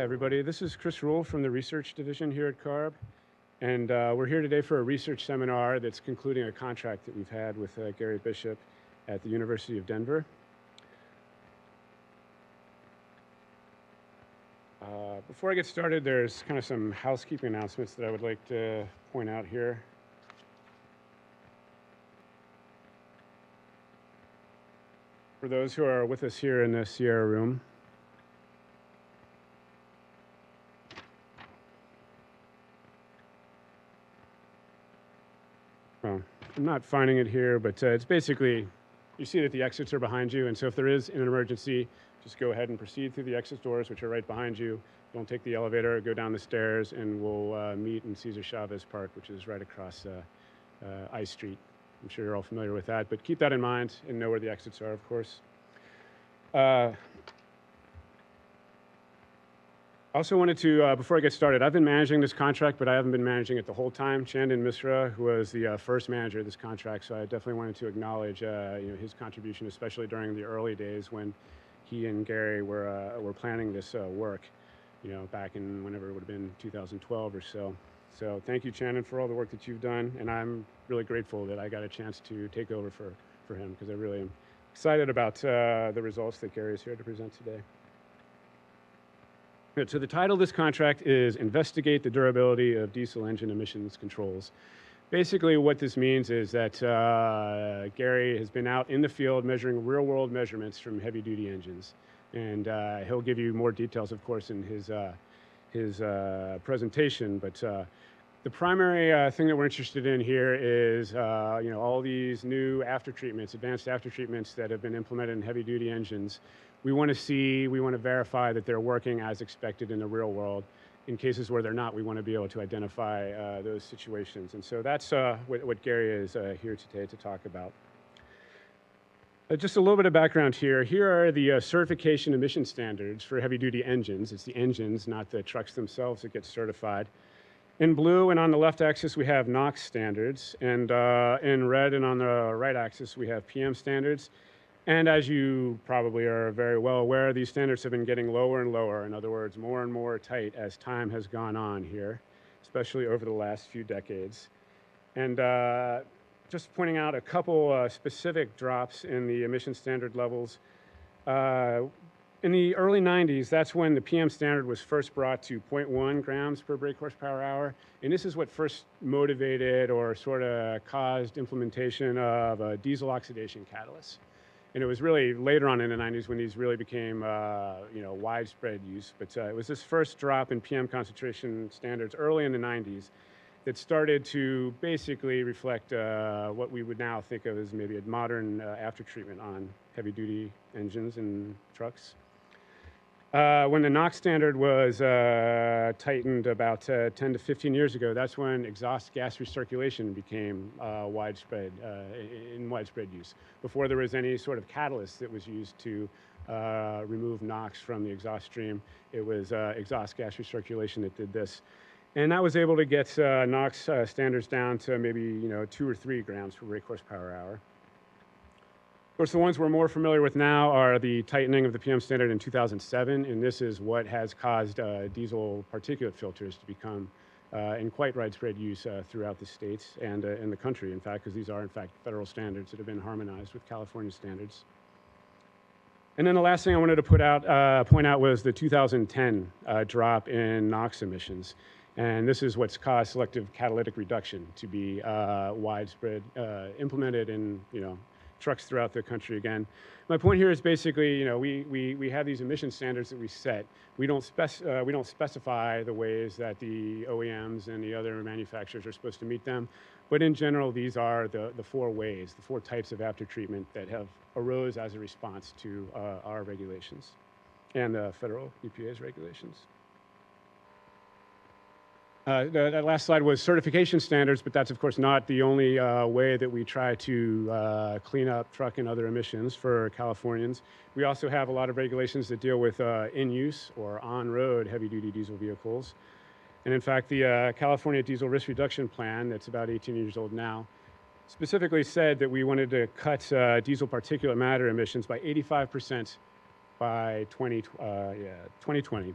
Hi, everybody. This is Chris Rule from the Research Division here at CARB. And we're here today for a research seminar that's concluding a contract that we've had with Gary Bishop at the University of Denver. Before I get started, there's kind of some housekeeping announcements that I would like to point out here. For those who are with us here in the Sierra room, well, I'm not finding it here, but it's basically, you see that the exits are behind you, and so if there is an emergency, just go ahead and proceed through the exit doors, which are right behind you. Don't take the elevator, go down the stairs, and we'll meet in Cesar Chavez Park, which is right across I Street. I'm sure you're all familiar with that, but keep that in mind and know where the exits are, of course. I also wanted to, before I get started, I've been managing this contract, but I haven't been managing it the whole time. Chandan Misra, who was the first manager of this contract, so I definitely wanted to acknowledge his contribution, especially during the early days when he and Gary were planning this work, back in whenever it would have been 2012 or so. So thank you, Chandan, for all the work that you've done, and I'm really grateful that I got a chance to take over for him, because I really am excited about the results that Gary is here to present today. So the title of this contract is Investigate the Durability of Diesel Engine Emissions Controls. Basically what this means is that Gary has been out in the field measuring real-world measurements from heavy-duty engines. And he'll give you more details, of course, in his presentation. But the primary thing that we're interested in here is all these new aftertreatments, advanced aftertreatments that have been implemented in heavy-duty engines. We want to verify that they're working as expected in the real world. In cases where they're not, we want to be able to identify those situations. And so that's what Gary is here today to talk about. Just a little bit of background here. Here are the certification emission standards for heavy-duty engines. It's the engines, not the trucks themselves, that get certified. In blue and on the left axis, we have NOx standards. And in red and on the right axis, we have PM standards. And as you probably are very well aware, these standards have been getting lower and lower. In other words, more and more tight as time has gone on here, especially over the last few decades. And just pointing out a couple specific drops in the emission standard levels. In the early 90s, that's when the PM standard was first brought to 0.1 grams per brake horsepower hour. And this is what first motivated or sort of caused implementation of diesel oxidation catalysts. And it was really later on in the 90s when these really became widespread use. But it was this first drop in PM concentration standards early in the 90s that started to basically reflect what we would now think of as maybe a modern aftertreatment on heavy-duty engines and trucks. When the NOx standard was tightened about 10 to 15 years ago, that's when exhaust gas recirculation became widespread use. Before there was any sort of catalyst that was used to remove NOx from the exhaust stream, it was exhaust gas recirculation that did this. And that was able to get NOx standards down to maybe 2 or 3 grams per brake horsepower hour. Of course, the ones we're more familiar with now are the tightening of the PM standard in 2007, and this is what has caused diesel particulate filters to become in quite widespread use throughout the states and in the country, in fact, because these are, in fact, federal standards that have been harmonized with California standards. And then the last thing I wanted to point out was the 2010 drop in NOx emissions. And this is what's caused selective catalytic reduction to be widespread, implemented in trucks throughout the country again. My point here is basically, we have these emission standards that we set. We don't specify the ways that the OEMs and the other manufacturers are supposed to meet them. But in general, these are the 4 ways, the 4 types of aftertreatment that have arose as a response to our regulations and the federal EPA's regulations. That last slide was certification standards, but that's, of course, not the only way that we try to clean up truck and other emissions for Californians. We also have a lot of regulations that deal with in-use or on-road heavy-duty diesel vehicles. And in fact, the California Diesel Risk Reduction Plan, that's about 18 years old now, specifically said that we wanted to cut diesel particulate matter emissions by 85% by 2020.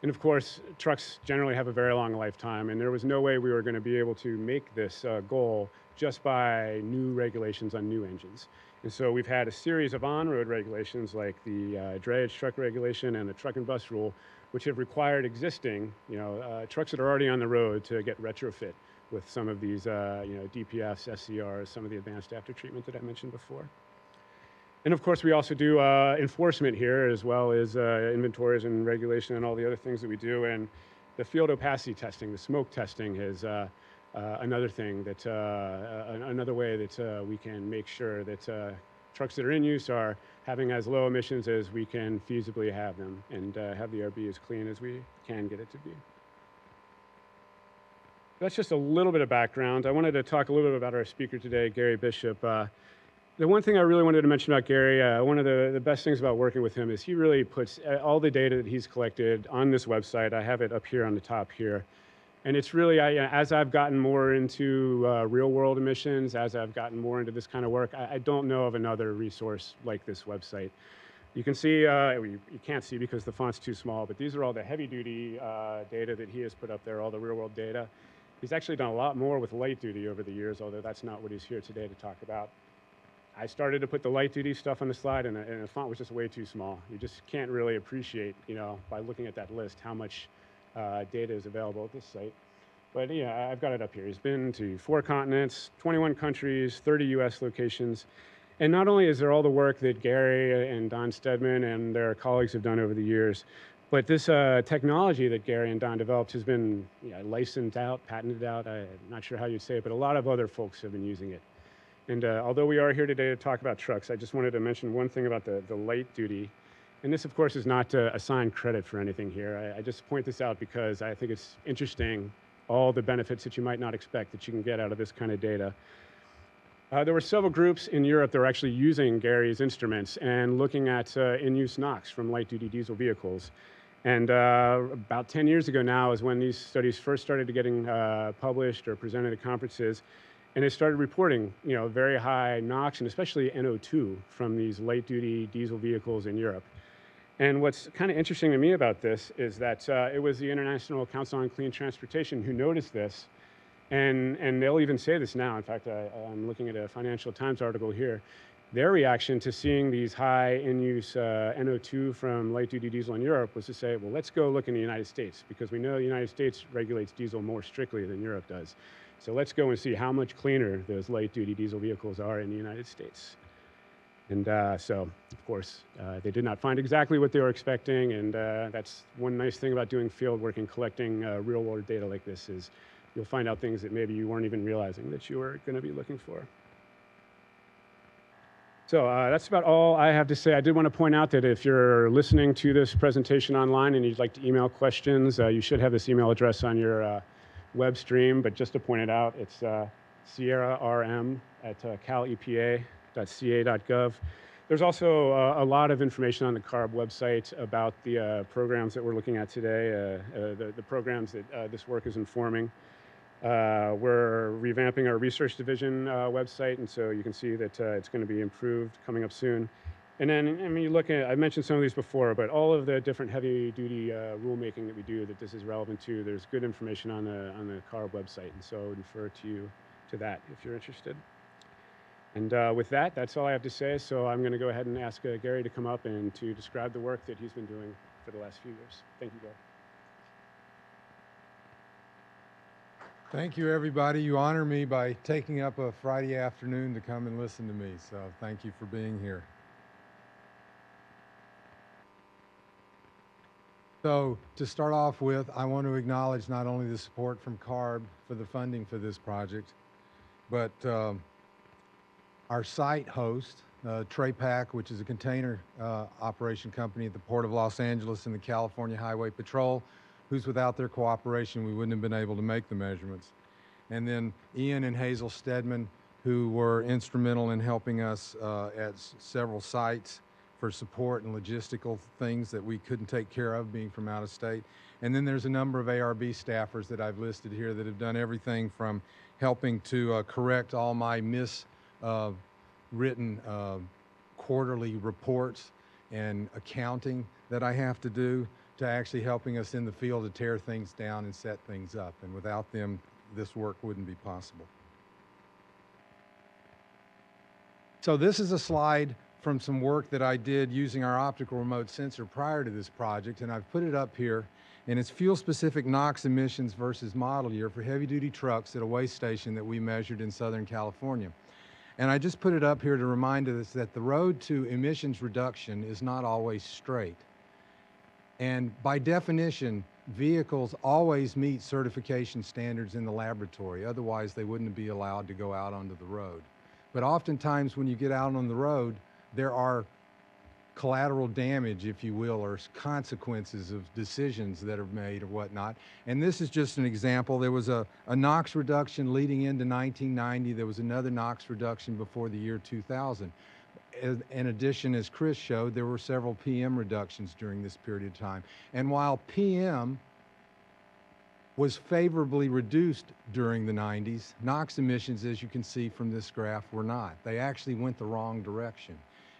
And of course, trucks generally have a very long lifetime, and there was no way we were going to be able to make this goal just by new regulations on new engines. And so we've had a series of on-road regulations like the drayage truck regulation and the truck and bus rule, which have required existing trucks that are already on the road to get retrofit with some of these DPFs, SCRs, some of the advanced after treatment that I mentioned before. And of course, we also do enforcement here, as well as inventories and regulation and all the other things that we do. And the field opacity testing, the smoke testing, is another thing that another way that we can make sure that trucks that are in use are having as low emissions as we can feasibly have them, and have the RB as clean as we can get it to be. That's just a little bit of background. I wanted to talk a little bit about our speaker today, Gary Bishop. The one thing I really wanted to mention about Gary, one of the best things about working with him is he really puts all the data that he's collected on this website. I have it up here on the top here. And it's really, as I've gotten more into real world emissions, as I've gotten more into this kind of work, I don't know of another resource like this website. You can see, you can't see because the font's too small, but these are all the heavy duty data that he has put up there, all the real world data. He's actually done a lot more with light duty over the years, although that's not what he's here today to talk about. I started to put the light duty stuff on the slide, and the font was just way too small. You just can't really appreciate, by looking at that list, how much data is available at this site. But yeah, I've got it up here. He's been to 4 continents, 21 countries, 30 US locations. And not only is there all the work that Gary and Don Stedman and their colleagues have done over the years, but this technology that Gary and Don developed has been licensed out, patented out. I'm not sure how you'd say it, but a lot of other folks have been using it. And although we are here today to talk about trucks, I just wanted to mention one thing about the light duty. And this, of course, is not to assign credit for anything here. I just point this out because I think it's interesting, all the benefits that you might not expect that you can get out of this kind of data. There were several groups in Europe that were actually using Gary's instruments and looking at in-use NOx from light-duty diesel vehicles. And about 10 years ago now is when these studies first started getting published or presented at conferences. And they started reporting, very high NOx and especially NO2 from these light-duty diesel vehicles in Europe. And what's kind of interesting to me about this is that it was the International Council on Clean Transportation who noticed this, and they'll even say this now. In fact, I'm looking at a Financial Times article here. Their reaction to seeing these high in-use NO2 from light-duty diesel in Europe was to say, well, let's go look in the United States, because we know the United States regulates diesel more strictly than Europe does. So let's go and see how much cleaner those light-duty diesel vehicles are in the United States. And so, of course, they did not find exactly what they were expecting, and that's one nice thing about doing field work and collecting real-world data like this is you'll find out things that maybe you weren't even realizing that you were going to be looking for. So that's about all I have to say. I did want to point out that if you're listening to this presentation online and you'd like to email questions, you should have this email address on your web stream, but just to point it out, it's sierrarm@calepa.ca.gov. There's also a lot of information on the CARB website about the programs that we're looking at today, the programs that this work is informing. We're revamping our research division website, and so you can see that it's going to be improved coming up soon. And then, you look at, I mentioned some of these before, but all of the different heavy-duty rulemaking that we do that this is relevant to, there's good information on the CARB website, and so I would refer to you to that if you're interested. And with that, that's all I have to say, so I'm going to go ahead and ask Gary to come up and to describe the work that he's been doing for the last few years. Thank you, Gary. Thank you, everybody. You honor me by taking up a Friday afternoon to come and listen to me, so thank you for being here. So to start off with, I want to acknowledge not only the support from CARB for the funding for this project, but our site host, TRAPAC, which is a container operation company at the Port of Los Angeles and the California Highway Patrol, whose without their cooperation, we wouldn't have been able to make the measurements. And then Ian and Hazel Stedman, who were instrumental in helping us at several sites for support and logistical things that we couldn't take care of being from out of state. And then there's a number of ARB staffers that I've listed here that have done everything from helping to correct all my miswritten quarterly reports and accounting that I have to do, to actually helping us in the field to tear things down and set things up. And without them, this work wouldn't be possible. So this is a slide from some work that I did using our optical remote sensor prior to this project, and I've put it up here, and it's fuel-specific NOx emissions versus model year for heavy-duty trucks at a weigh station that we measured in Southern California. And I just put it up here to remind us that the road to emissions reduction is not always straight. And by definition, vehicles always meet certification standards in the laboratory. Otherwise, they wouldn't be allowed to go out onto the road. But oftentimes when you get out on the road, there are collateral damage, if you will, or consequences of decisions that are made or whatnot. And this is just an example. There was a NOx reduction leading into 1990. There was another NOx reduction before the year 2000. In addition, as Chris showed, there were several PM reductions during this period of time. And while PM was favorably reduced during the 90s, NOx emissions, as you can see from this graph, were not. They actually went the wrong direction.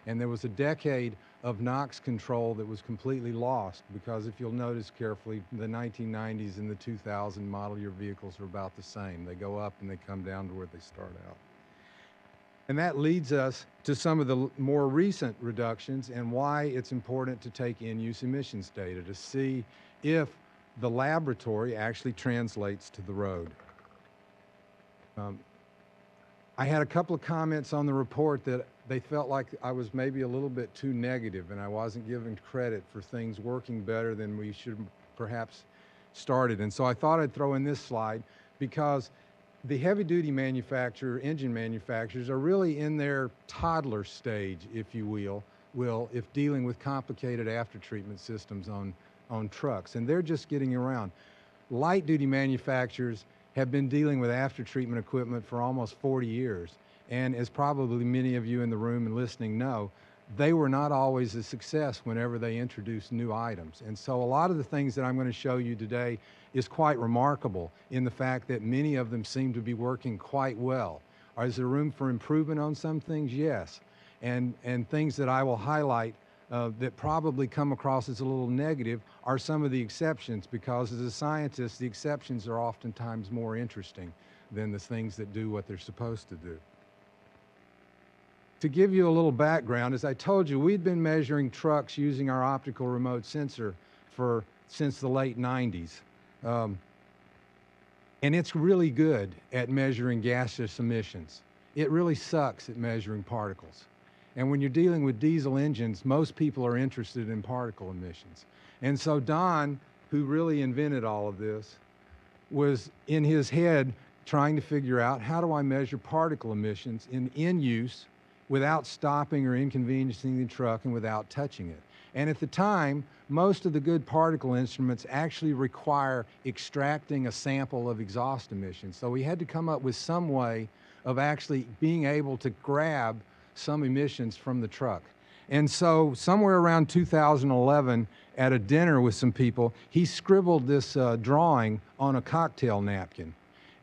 And there was a decade of NOx control that was completely lost because if you'll notice carefully, the 1990s and the 2000 model year vehicles are about the same. They go up and they come down to where they start out. And that leads us to some of the more recent reductions and why it's important to take in-use emissions data to see if the laboratory actually translates to the road. I had a couple of comments on the report that they felt like I was maybe a little bit too negative and I wasn't giving credit for things working better than we should perhaps started. And so I thought I'd throw in this slide because the heavy-duty engine manufacturers are really in their toddler stage, if you will, if dealing with complicated after-treatment systems on trucks. And they're just getting around. Light-duty manufacturers have been dealing with after-treatment equipment for almost 40 years. And as probably many of you in the room and listening know, they were not always a success whenever they introduced new items. And so a lot of the things that I'm going to show you today is quite remarkable in the fact that many of them seem to be working quite well. Is there room for improvement on some things? Yes. And things that I will highlight that probably come across as a little negative are some of the exceptions, because as a scientist, the exceptions are oftentimes more interesting than the things that do what they're supposed to do. To give you a little background, as I told you, we'd been measuring trucks using our optical remote sensor since the late 90s. And it's really good at measuring gaseous emissions. It really sucks at measuring particles. And when you're dealing with diesel engines, most people are interested in particle emissions. And so Don, who really invented all of this, was in his head trying to figure out, how do I measure particle emissions in use without stopping or inconveniencing the truck and without touching it? And at the time, most of the good particle instruments actually require extracting a sample of exhaust emissions. So we had to come up with some way of actually being able to grab some emissions from the truck. And so somewhere around 2011, at a dinner with some people, he scribbled this drawing on a cocktail napkin.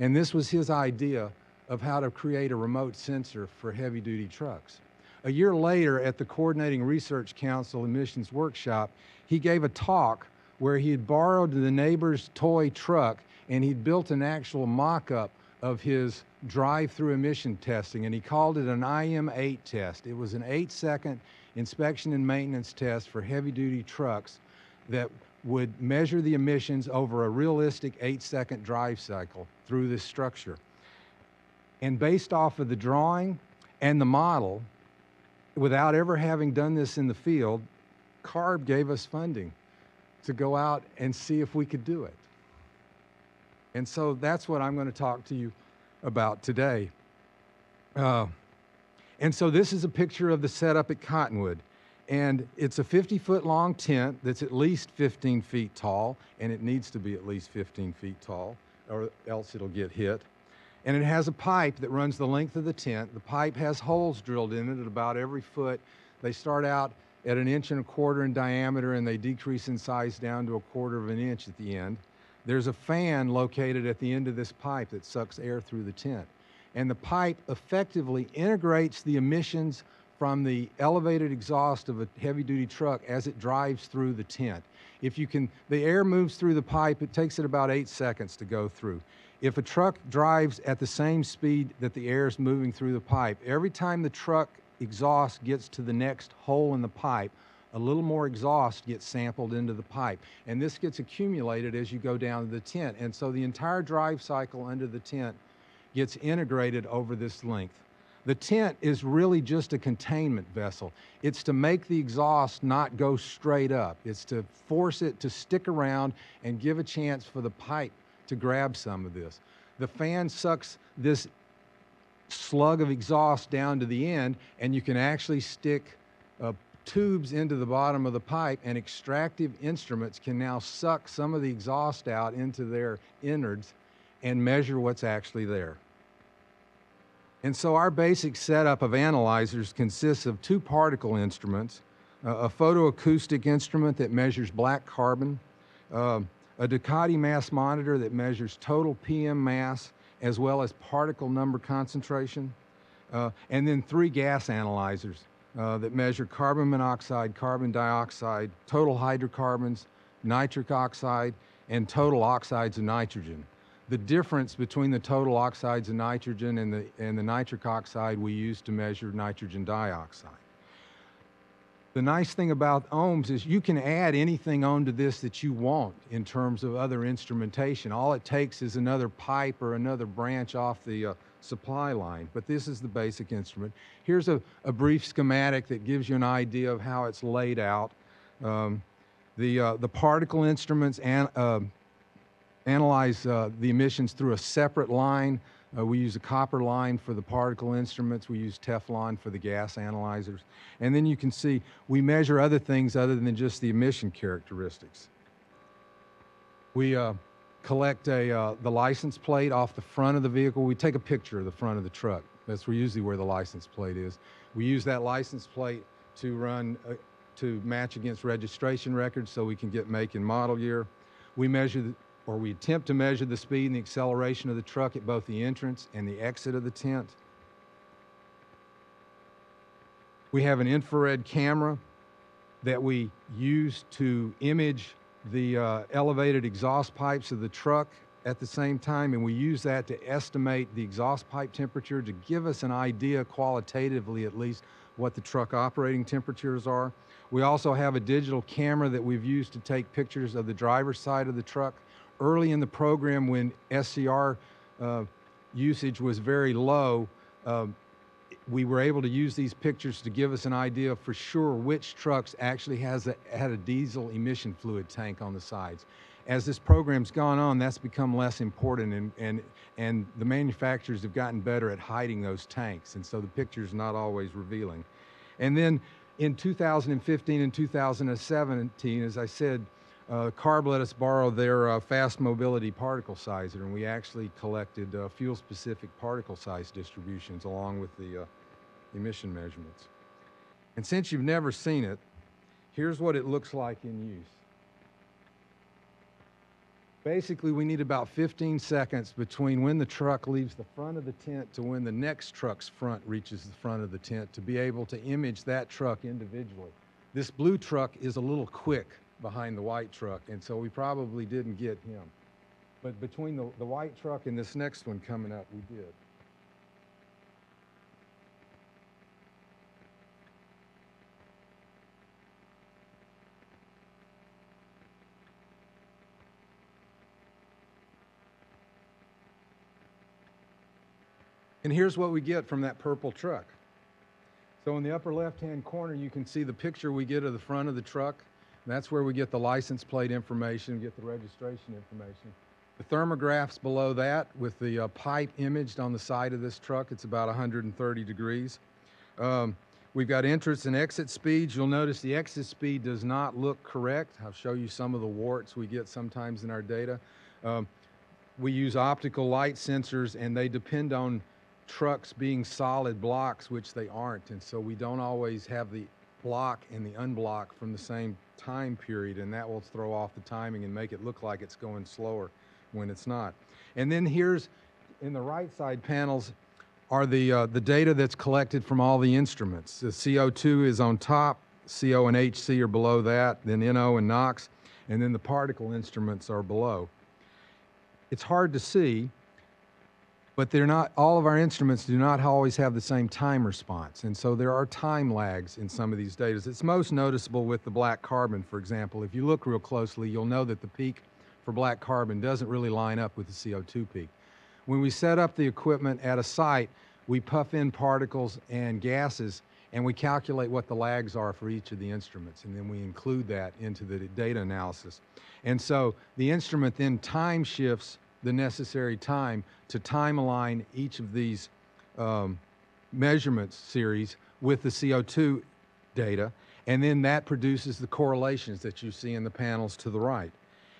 And this was his idea of how to create a remote sensor for heavy-duty trucks. A year later, at the Coordinating Research Council Emissions Workshop, he gave a talk where he had borrowed the neighbor's toy truck and he'd built an actual mock-up of his drive-through emission testing, and he called it an IM8 test. It was an 8-second inspection and maintenance test for heavy-duty trucks that would measure the emissions over a realistic 8-second drive cycle through this structure. And based off of the drawing and the model, without ever having done this in the field, CARB gave us funding to go out and see if we could do it. And so that's what I'm going to talk to you about today. And so this is a picture of the setup at Cottonwood. And it's a 50-foot long tent that's at least 15 feet tall, and it needs to be at least 15 feet tall, or else it'll get hit. And it has a pipe that runs the length of the tent. The pipe has holes drilled in it at about every foot. They start out at 1.25 inches in diameter, and they decrease in size down to 1/4 inch at the end. There's a fan located at the end of this pipe that sucks air through the tent. And the pipe effectively integrates the emissions from the elevated exhaust of a heavy-duty truck as it drives through the tent. The air moves through the pipe, it takes it about 8 seconds to go through. If a truck drives at the same speed that the air is moving through the pipe, every time the truck exhaust gets to the next hole in the pipe, a little more exhaust gets sampled into the pipe. And this gets accumulated as you go down to the tent. And so the entire drive cycle under the tent gets integrated over this length. The tent is really just a containment vessel. It's to make the exhaust not go straight up. It's to force it to stick around and give a chance for the pipe to grab some of this. The fan sucks this slug of exhaust down to the end, and you can actually stick tubes into the bottom of the pipe, and extractive instruments can now suck some of the exhaust out into their innards and measure what's actually there. And so our basic setup of analyzers consists of 2 particle instruments, a photoacoustic instrument that measures black carbon, a Ducati mass monitor that measures total PM mass as well as particle number concentration, and then 3 gas analyzers that measure carbon monoxide, carbon dioxide, total hydrocarbons, nitric oxide, and total oxides of nitrogen. The difference between the total oxides of nitrogen and the nitric oxide we use to measure nitrogen dioxide. The nice thing about OHMS is you can add anything onto this that you want in terms of other instrumentation. All it takes is another pipe or another branch off the supply line, but this is the basic instrument. Here's a brief schematic that gives you an idea of how it's laid out. The particle instruments analyze the emissions through a separate line. We use a copper line for the particle instruments. We use Teflon for the gas analyzers. And then you can see we measure other things other than just the emission characteristics. We collect the license plate off the front of the vehicle. We take a picture of the front of the truck. That's usually where the license plate is. We use that license plate to match against registration records so we can get make and model year. We attempt to measure the speed and the acceleration of the truck at both the entrance and the exit of the tent. We have an infrared camera that we use to image the elevated exhaust pipes of the truck at the same time, and we use that to estimate the exhaust pipe temperature to give us an idea, qualitatively at least, what the truck operating temperatures are. We also have a digital camera that we've used to take pictures of the driver's side of the truck. Early in the program, when SCR usage was very low, we were able to use these pictures to give us an idea for sure which trucks actually had a diesel emission fluid tank on the sides. As this program's gone on, that's become less important, and the manufacturers have gotten better at hiding those tanks, and so the picture's not always revealing. And then in 2015 and 2017, as I said, CARB let us borrow their fast mobility particle sizer, and we actually collected fuel-specific particle size distributions along with the emission measurements. And since you've never seen it, here's what it looks like in use. Basically, we need about 15 seconds between when the truck leaves the front of the tent to when the next truck's front reaches the front of the tent to be able to image that truck individually. This blue truck is a little quick behind the white truck, and so we probably didn't get him. But between the white truck and this next one coming up, we did. And here's what we get from that purple truck. So in the upper left-hand corner, you can see the picture we get of the front of the truck. That's where we get the license plate information, get the registration information. The thermographs below that with the pipe imaged on the side of this truck, it's about 130 degrees. We've got entrance and exit speeds. You'll notice the exit speed does not look correct. I'll show you some of the warts we get sometimes in our data. We use optical light sensors, and they depend on trucks being solid blocks, which they aren't, and so we don't always have the block and the unblock from the same time period, and that will throw off the timing and make it look like it's going slower when it's not. And then here's, in the right side panels, are the data that's collected from all the instruments. The CO2 is on top, CO and HC are below that, then NO and NOx, and then the particle instruments are below. It's hard to see, but they're not, all of our instruments do not always have the same time response, and so there are time lags in some of these data. It's most noticeable with the black carbon, for example. If you look real closely, you'll know that the peak for black carbon doesn't really line up with the CO2 peak. When we set up the equipment at a site, we puff in particles and gases, and we calculate what the lags are for each of the instruments, and then we include that into the data analysis. And so the instrument then time shifts the necessary time to time align each of these measurement series with the CO2 data, and then that produces the correlations that you see in the panels to the right.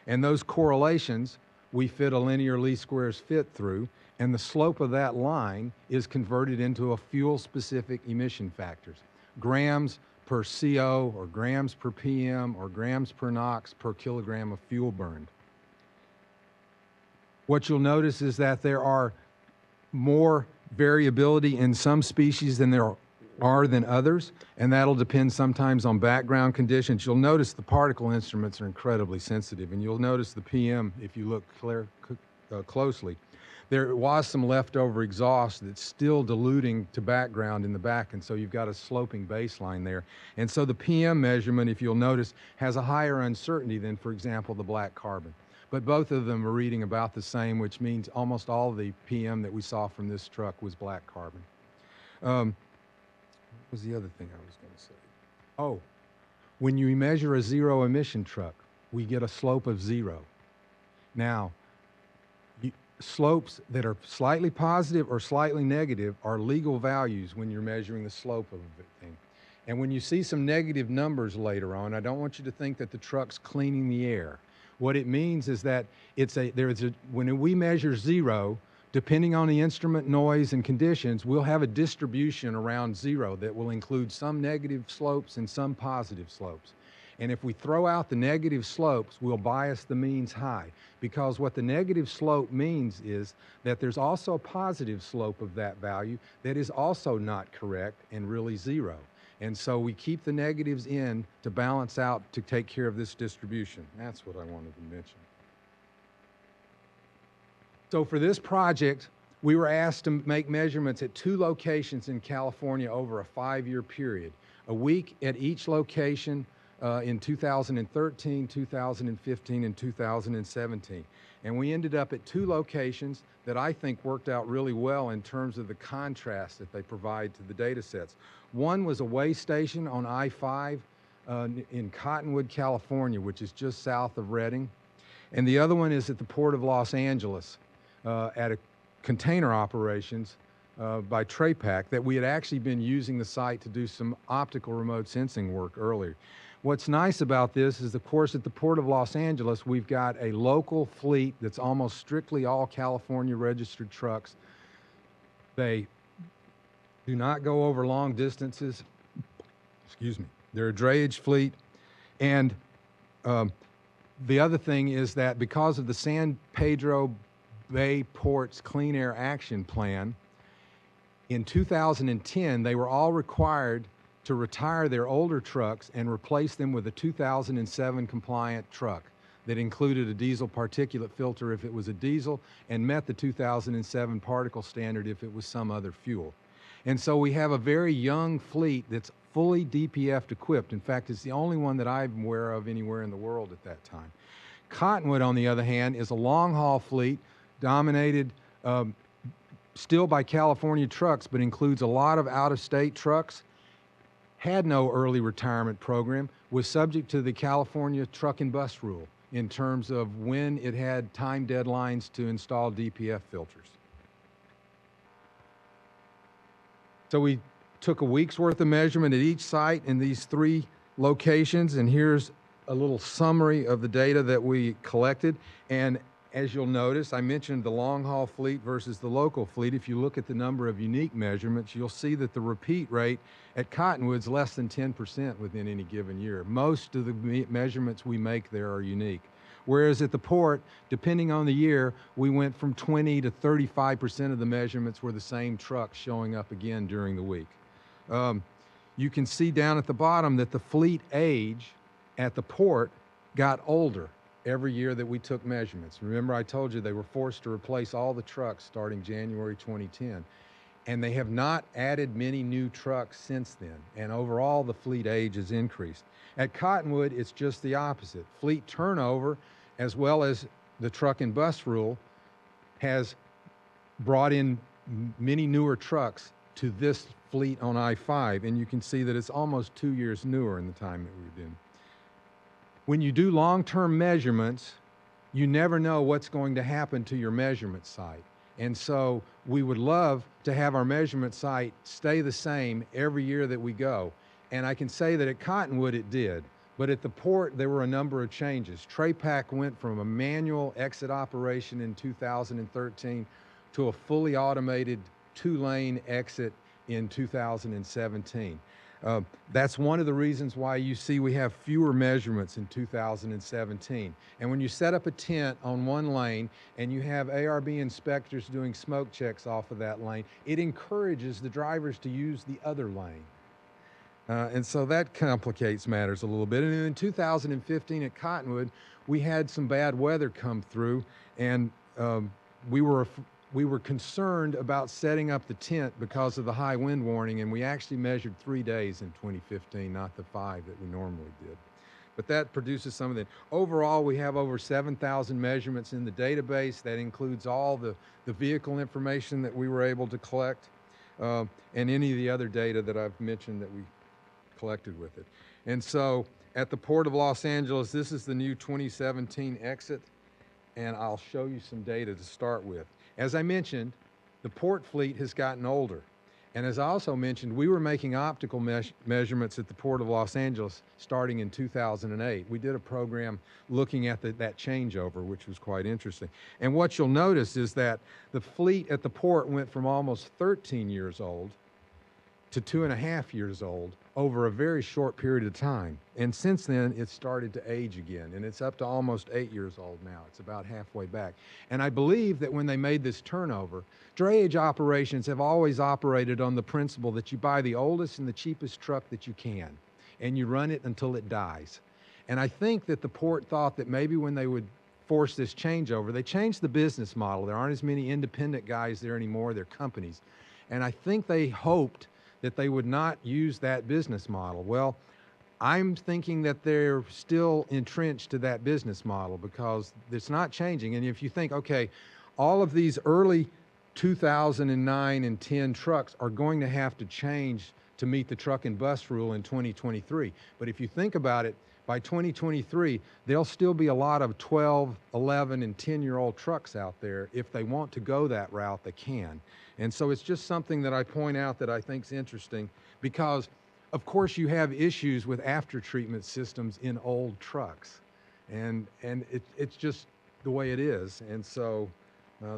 And those correlations we fit a linear least squares fit through, and the slope of that line is converted into a fuel-specific emission factors. Grams per CO, or grams per PM, or grams per NOx per kilogram of fuel burned. What you'll notice is that there are more variability in some species than there are than others, and that'll depend sometimes on background conditions. You'll notice the particle instruments are incredibly sensitive, and you'll notice the PM if you look closely. There was some leftover exhaust that's still diluting to background in the back, and so you've got a sloping baseline there. And so the PM measurement, if you'll notice, has a higher uncertainty than, for example, the black carbon. But both of them are reading about the same, which means almost all of the PM that we saw from this truck was black carbon. What was the other thing I was going to say? Oh, when you measure a zero emission truck, we get a slope of 0. Now, slopes that are slightly positive or slightly negative are legal values when you're measuring the slope of a thing. And when you see some negative numbers later on, I don't want you to think that the truck's cleaning the air. What it means is that when we measure 0, depending on the instrument noise and conditions, we'll have a distribution around 0 that will include some negative slopes and some positive slopes. And if we throw out the negative slopes, we'll bias the means high, because what the negative slope means is that there's also a positive slope of that value that is also not correct and really 0. And so we keep the negatives in to balance out, to take care of this distribution. That's what I wanted to mention. So for this project, we were asked to make measurements at 2 locations in California over a 5-year period, a week at each location in 2013, 2015, and 2017. And we ended up at 2 locations that I think worked out really well in terms of the contrast that they provide to the data sets. One was a weigh station on I-5 in Cottonwood, California, which is just south of Redding. And the other one is at the Port of Los Angeles at a container operations by TRAPAC that we had actually been using the site to do some optical remote sensing work earlier. What's nice about this is, of course, at the Port of Los Angeles, we've got a local fleet that's almost strictly all California registered trucks. They do not go over long distances. Excuse me. They're a drayage fleet. And the other thing is that because of the San Pedro Bay Port's Clean Air Action Plan, in 2010, they were all required to retire their older trucks and replace them with a 2007 compliant truck that included a diesel particulate filter if it was a diesel and met the 2007 particle standard if it was some other fuel. And so we have a very young fleet that's fully DPF equipped. In fact, it's the only one that I'm aware of anywhere in the world at that time. Cottonwood, on the other hand, is a long-haul fleet dominated still by California trucks, but includes a lot of out-of-state trucks, had no early retirement program, was subject to the California truck and bus rule in terms of when it had time deadlines to install DPF filters. So we took a week's worth of measurement at each site in these 3 locations, and here's a little summary of the data that we collected. And as you'll notice, I mentioned the long-haul fleet versus the local fleet. If you look at the number of unique measurements, you'll see that the repeat rate at Cottonwood's less than 10% within any given year. Most of the measurements we make there are unique. Whereas at the port, depending on the year, we went from 20 to 35% of the measurements were the same trucks showing up again during the week. You can see down at the bottom that the fleet age at the port got older every year that we took measurements. Remember, I told you they were forced to replace all the trucks starting January 2010. And they have not added many new trucks since then. And overall, the fleet age has increased. At Cottonwood, it's just the opposite. Fleet turnover, as well as the truck and bus rule, has brought in many newer trucks to this fleet on I-5. And you can see that it's almost 2 years newer in the time that we've been. When you do long-term measurements, you never know what's going to happen to your measurement site. And so we would love to have our measurement site stay the same every year that we go. And I can say that at Cottonwood it did, but at the port there were a number of changes. Trapac went from a manual exit operation in 2013 to a fully automated 2-lane exit in 2017. That's one of the reasons why you see we have fewer measurements in 2017. And when you set up a tent on one lane and you have ARB inspectors doing smoke checks off of that lane, it encourages the drivers to use the other lane. And so that complicates matters a little bit. And in 2015 at Cottonwood, we had some bad weather come through, and we were concerned about setting up the tent because of the high wind warning, and we actually measured 3 days in 2015, not the 5 that we normally did. But that produces some of the, overall we have over 7,000 measurements in the database. That includes all the vehicle information that we were able to collect, and any of the other data that I've mentioned that we collected with it. And so at the Port of Los Angeles, this is the new 2017 exit, and I'll show you some data to start with. As I mentioned, the port fleet has gotten older. And as I also mentioned, we were making optical measurements at the Port of Los Angeles starting in 2008. We did a program looking at that changeover, which was quite interesting. And what you'll notice is that the fleet at the port went from almost 13 years old to 2.5 years old over a very short period of time. And since then, it's started to age again, and it's up to almost 8 years old now. It's about halfway back. And I believe that when they made this turnover, drayage operations have always operated on the principle that you buy the oldest and the cheapest truck that you can, and you run it until it dies. And I think that the port thought that maybe when they would force this changeover, they changed the business model. There aren't as many independent guys there anymore, they're companies. And I think they hoped that they would not use that business model. Well, I'm thinking that they're still entrenched to that business model because it's not changing. And if you think, okay, all of these early 2009 and 10 trucks are going to have to change to meet the truck and bus rule in 2023. But if you think about it, by 2023, there'll still be a lot of 12, 11, and 10-year-old trucks out there. If they want to go that route, they can. And so it's just something that I point out that I think is interesting because, of course, you have issues with after-treatment systems in old trucks. And it's just the way it is. And so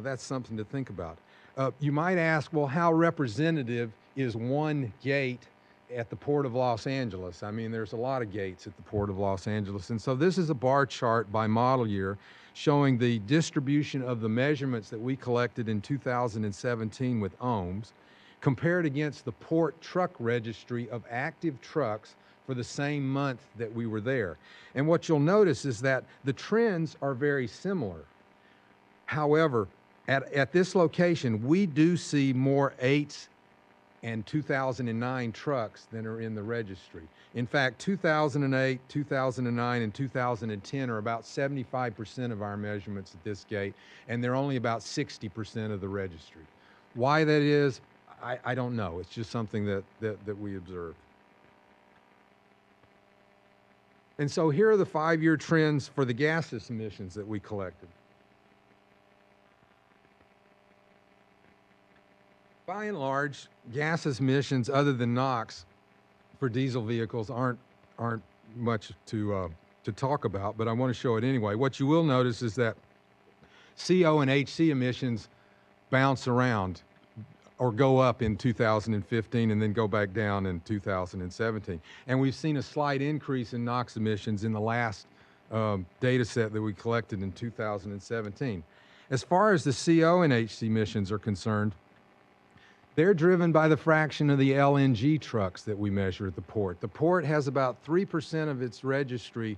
that's something to think about. You might ask, well, how representative is one gate at the Port of Los Angeles? I mean, there's a lot of gates at the Port of Los Angeles. And so this is a bar chart by model year showing the distribution of the measurements that we collected in 2017 with OHMS compared against the port truck registry of active trucks for the same month that we were there. And what you'll notice is that the trends are very similar. However, at this location, we do see more 8s and 2009 trucks than are in the registry. In fact, 2008, 2009, and 2010 are about 75% of our measurements at this gate, and they're only about 60% of the registry. Why that is, I don't know. It's just something that we observe. And so here are the 5-year trends for the gaseous emissions that we collected. By and large, gaseous emissions other than NOx for diesel vehicles aren't much to talk about, but I want to show it anyway. What you will notice is that CO and HC emissions bounce around or go up in 2015 and then go back down in 2017. And we've seen a slight increase in NOx emissions in the last data set that we collected in 2017. As far as the CO and HC emissions are concerned, they're driven by the fraction of the LNG trucks that we measure at the port. The port has about 3% of its registry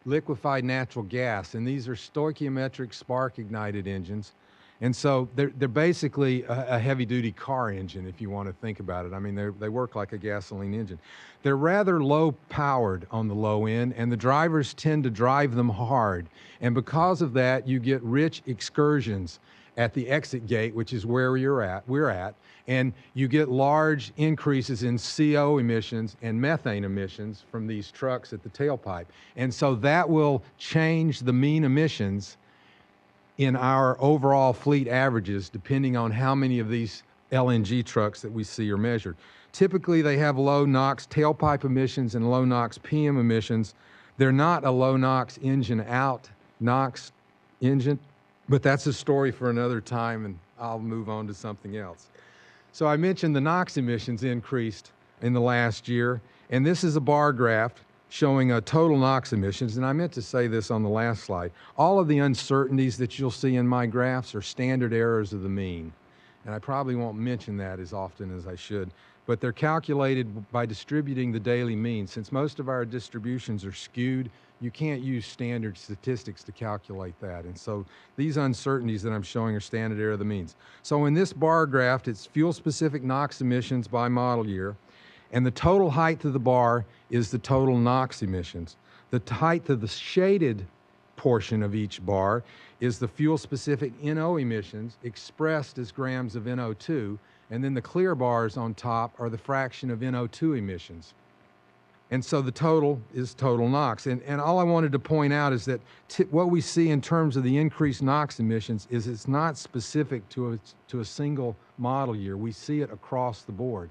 liquefied natural gas, and these are stoichiometric spark-ignited engines. And so they're basically a heavy-duty car engine, if you want to think about it. I mean, they work like a gasoline engine. They're rather low-powered on the low end, and the drivers tend to drive them hard. And because of that, you get rich excursions at the exit gate, which is where we're at, and you get large increases in CO emissions and methane emissions from these trucks at the tailpipe. And so that will change the mean emissions in our overall fleet averages, depending on how many of these LNG trucks that we see are measured. Typically, they have low NOx tailpipe emissions and low NOx PM emissions. They're not a low NOx engine out NOx engine, but that's a story for another time, and I'll move on to something else. So I mentioned the NOx emissions increased in the last year, and this is a bar graph showing total NOx emissions, and I meant to say this on the last slide. All of the uncertainties that you'll see in my graphs are standard errors of the mean, and I probably won't mention that as often as I should, but they're calculated by distributing the daily mean. Since most of our distributions are skewed, you can't use standard statistics to calculate that. And so these uncertainties that I'm showing are standard error of the means. So in this bar graph, it's fuel-specific NOx emissions by model year, and the total height of the bar is the total NOx emissions. The height of the shaded portion of each bar is the fuel-specific NO emissions expressed as grams of NO2, and then the clear bars on top are the fraction of NO2 emissions. And so the total is total NOx. And all I wanted to point out is that what we see in terms of the increased NOx emissions is it's not specific to a single model year. We see it across the board.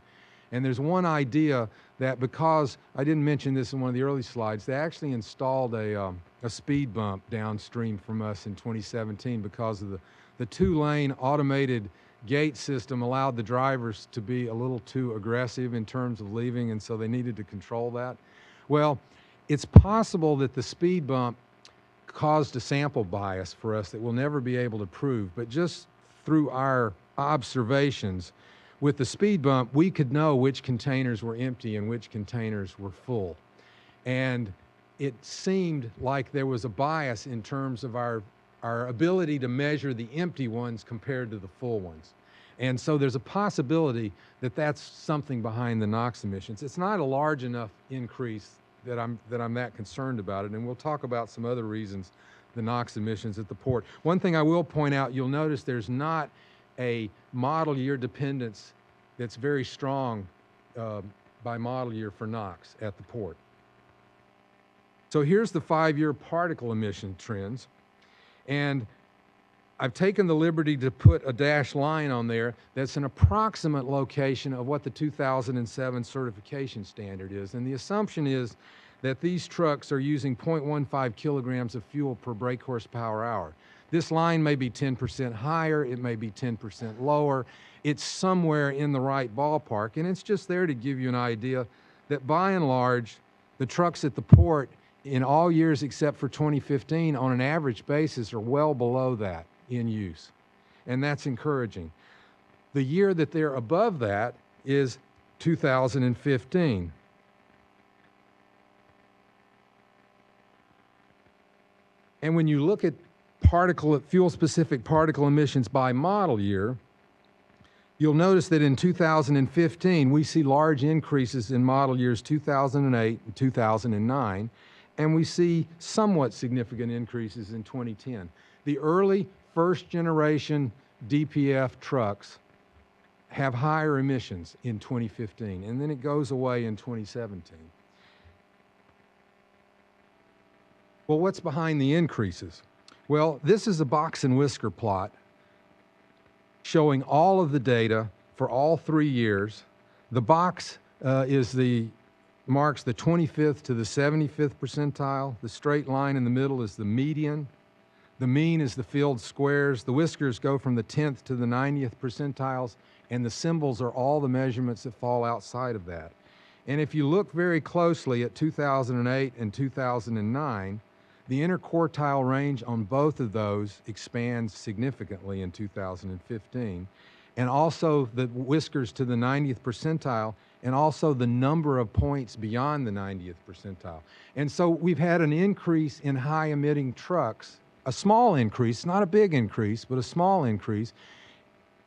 And there's one idea that, because I didn't mention this in one of the early slides, they actually installed a speed bump downstream from us in 2017 because of the two-lane automated gate system allowed the drivers to be a little too aggressive in terms of leaving, and so they needed to control that. Well, it's possible that the speed bump caused a sample bias for us that we'll never be able to prove, but just through our observations, with the speed bump, we could know which containers were empty and which containers were full. And it seemed like there was a bias in terms of our ability to measure the empty ones compared to the full ones. And so there's a possibility that that's something behind the NOx emissions. It's not a large enough increase that I'm that concerned about it, and we'll talk about some other reasons the NOx emissions at the port. One thing I will point out, you'll notice there's not a model year dependence that's very strong by model year for NOx at the port. So here's the 5-year particle emission trends. And I've taken the liberty to put a dashed line on there that's an approximate location of what the 2007 certification standard is. And the assumption is that these trucks are using 0.15 kilograms of fuel per brake horsepower hour. This line may be 10% higher, it may be 10% lower. It's somewhere in the right ballpark, and it's just there to give you an idea that by and large, the trucks at the port in all years except for 2015 on an average basis are well below that in use, and that's encouraging. The year that they're above that is 2015. And when you look at fuel-specific particle emissions by model year, you'll notice that in 2015, we see large increases in model years 2008 and 2009, and we see somewhat significant increases in 2010. The early first-generation DPF trucks have higher emissions in 2015, and then it goes away in 2017. Well, what's behind the increases? Well, this is a box and whisker plot showing all of the data for all 3 years. The box marks the 25th to the 75th percentile. The straight line in the middle is the median. The mean is the filled squares. The whiskers go from the 10th to the 90th percentiles, and the symbols are all the measurements that fall outside of that. And if you look very closely at 2008 and 2009, The interquartile range on both of those expands significantly in 2015, and also the whiskers to the 90th percentile, and also the number of points beyond the 90th percentile. And so we've had an increase in high emitting trucks, a small increase, not a big increase, but a small increase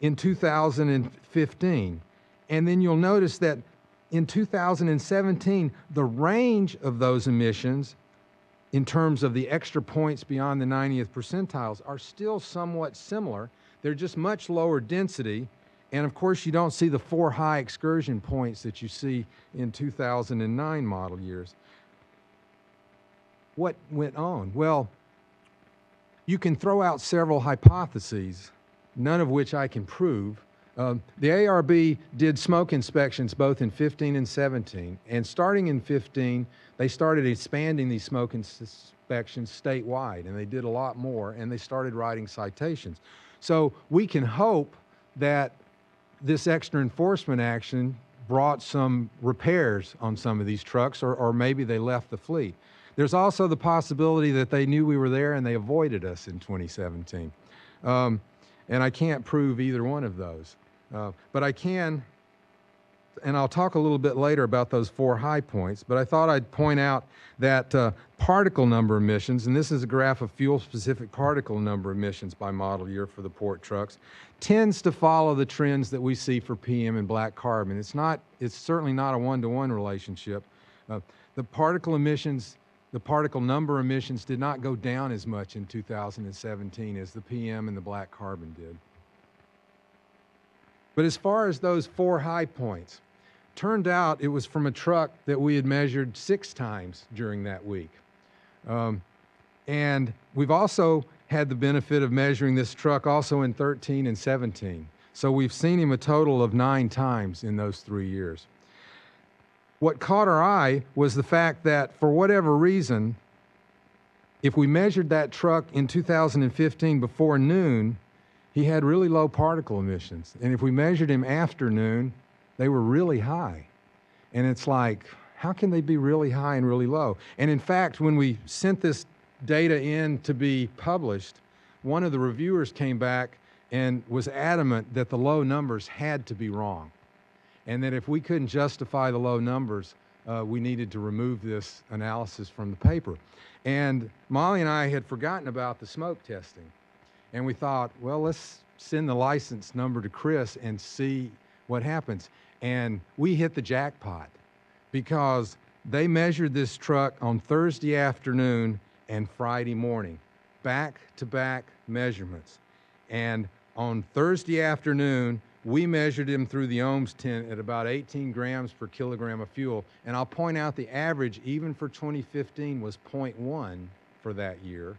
in 2015. And then you'll notice that in 2017, the range of those emissions in terms of the extra points beyond the 90th percentiles are still somewhat similar. They're just much lower density. And of course, you don't see the 4 high excursion points that you see in 2009 model years. What went on? Well, you can throw out several hypotheses, none of which I can prove. The ARB did smoke inspections both in 15 and 17. And starting in 15, they started expanding these smoke inspections statewide, and they did a lot more, and they started writing citations. So we can hope that this extra enforcement action brought some repairs on some of these trucks, or maybe they left the fleet. There's also the possibility that they knew we were there and they avoided us in 2017. And I can't prove either one of those. But I can, and I'll talk a little bit later about those 4 high points, but I thought I'd point out that particle number emissions, and this is a graph of fuel-specific particle number emissions by model year for the port trucks, tends to follow the trends that we see for PM and black carbon. It's certainly not a one-to-one relationship. The particle number emissions did not go down as much in 2017 as the PM and the black carbon did. But as far as those 4 high points, turned out it was from a truck that we had measured 6 times during that week. And we've also had the benefit of measuring this truck also in 13 and 17. So we've seen him a total of 9 times in those 3 years. What caught our eye was the fact that for whatever reason, if we measured that truck in 2015 before noon, he had really low particle emissions. And if we measured him after noon, they were really high. And it's like, how can they be really high and really low? And in fact, when we sent this data in to be published, one of the reviewers came back and was adamant that the low numbers had to be wrong. And that if we couldn't justify the low numbers, we needed to remove this analysis from the paper. And Molly and I had forgotten about the smoke testing. And we thought, well, let's send the license number to Chris and see what happens. And we hit the jackpot because they measured this truck on Thursday afternoon and Friday morning, back-to-back measurements. And on Thursday afternoon, we measured him through the OHMS tent at about 18 grams per kilogram of fuel. And I'll point out the average, even for 2015, was 0.1 for that year.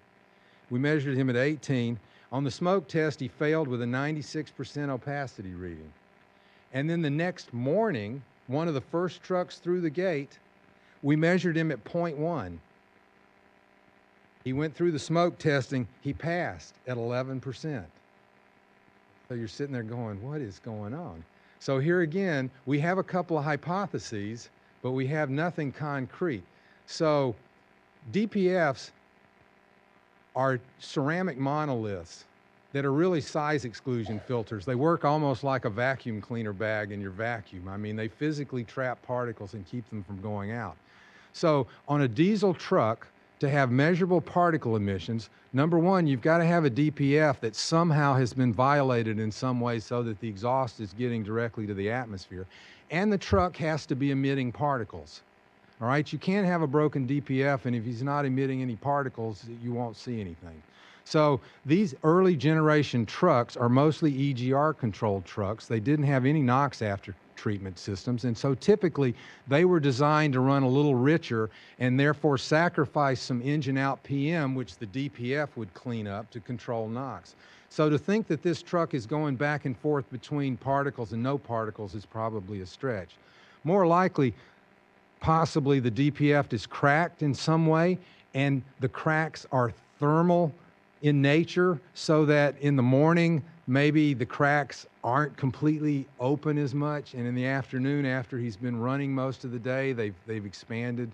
We measured him at 18. On the smoke test, he failed with a 96% opacity reading. And then the next morning, one of the first trucks through the gate, we measured him at 0.1. He went through the smoke testing. He passed at 11%. So you're sitting there going, what is going on? So here again, we have a couple of hypotheses, but we have nothing concrete. So DPFs are ceramic monoliths that are really size exclusion filters. They work almost like a vacuum cleaner bag in your vacuum. I mean, they physically trap particles and keep them from going out. So on a diesel truck, to have measurable particle emissions, number one, you've got to have a DPF that somehow has been violated in some way so that the exhaust is getting directly to the atmosphere. And the truck has to be emitting particles. All right, you can't have a broken DPF, and if he's not emitting any particles, you won't see anything. So these early generation trucks are mostly EGR controlled trucks. They didn't have any NOx after treatment systems, and so typically they were designed to run a little richer and therefore sacrifice some engine out PM, which the DPF would clean up to control NOx. So to think that this truck is going back and forth between particles and no particles is probably a stretch. More likely, possibly the DPF is cracked in some way, and the cracks are thermal in nature, so that in the morning maybe the cracks aren't completely open as much, and in the afternoon, after he's been running most of the day, they've expanded.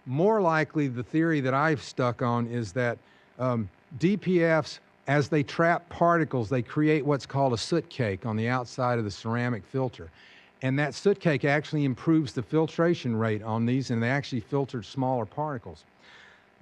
More likely, the theory that I've stuck on is that DPFs, as they trap particles, they create what's called a soot cake on the outside of the ceramic filter. And that soot cake actually improves the filtration rate on these, and they actually filtered smaller particles.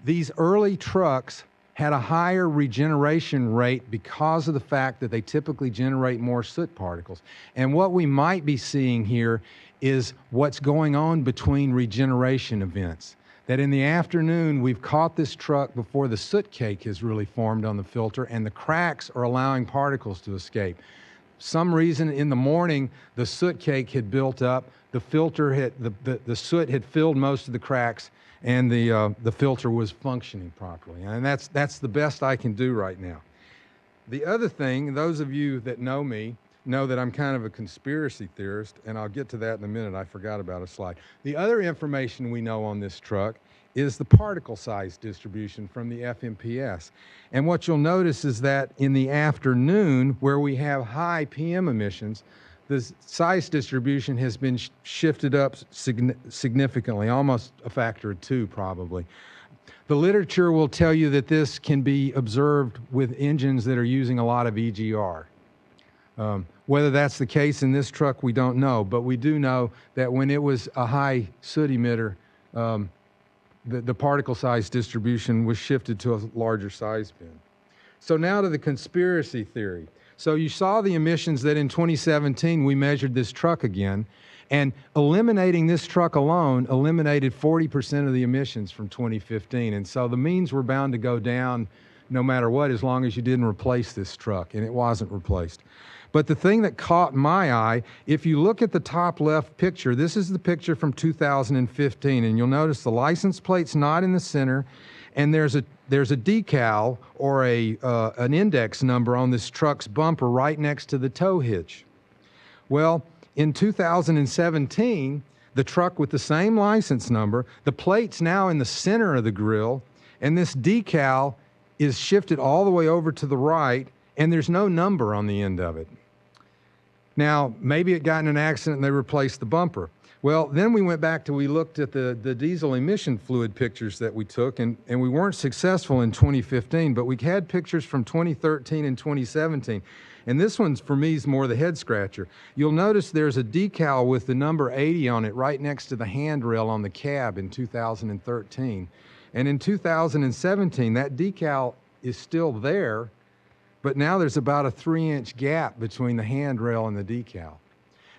These early trucks had a higher regeneration rate because of the fact that they typically generate more soot particles. And what we might be seeing here is what's going on between regeneration events. That in the afternoon, we've caught this truck before the soot cake has really formed on the filter, and the cracks are allowing particles to escape. Some reason in the morning, the soot cake had built up, the filter had, the soot had filled most of the cracks, and the filter was functioning properly. And that's the best I can do right now. The other thing, those of you that know me know that I'm kind of a conspiracy theorist, and I'll get to that in a minute. I forgot about a slide. The other information we know on this truck is the particle size distribution from the FMPS. And what you'll notice is that in the afternoon, where we have high PM emissions, the size distribution has been shifted up significantly, almost a factor of 2 probably. The literature will tell you that this can be observed with engines that are using a lot of EGR. Whether that's the case in this truck, we don't know, but we do know that when it was a high soot emitter, the particle size distribution was shifted to a larger size bin. So now to the conspiracy theory. So you saw the emissions that in 2017 we measured this truck again, and eliminating this truck alone eliminated 40% of the emissions from 2015. And so the means were bound to go down no matter what, as long as you didn't replace this truck, and it wasn't replaced. But the thing that caught my eye, if you look at the top left picture, this is the picture from 2015, and you'll notice the license plate's not in the center, and there's a decal or an index number on this truck's bumper right next to the tow hitch. Well, in 2017, the truck with the same license number, the plate's now in the center of the grill, and this decal is shifted all the way over to the right, and there's no number on the end of it. Now, maybe it got in an accident and they replaced the bumper. Well, then we went back we looked at the diesel emission fluid pictures that we took, and we weren't successful in 2015, but we had pictures from 2013 and 2017. And this one's, for me, is more the head scratcher. You'll notice there's a decal with the number 80 on it right next to the handrail on the cab in 2013. And in 2017, that decal is still there, but now there's about a 3-inch gap between the handrail and the decal.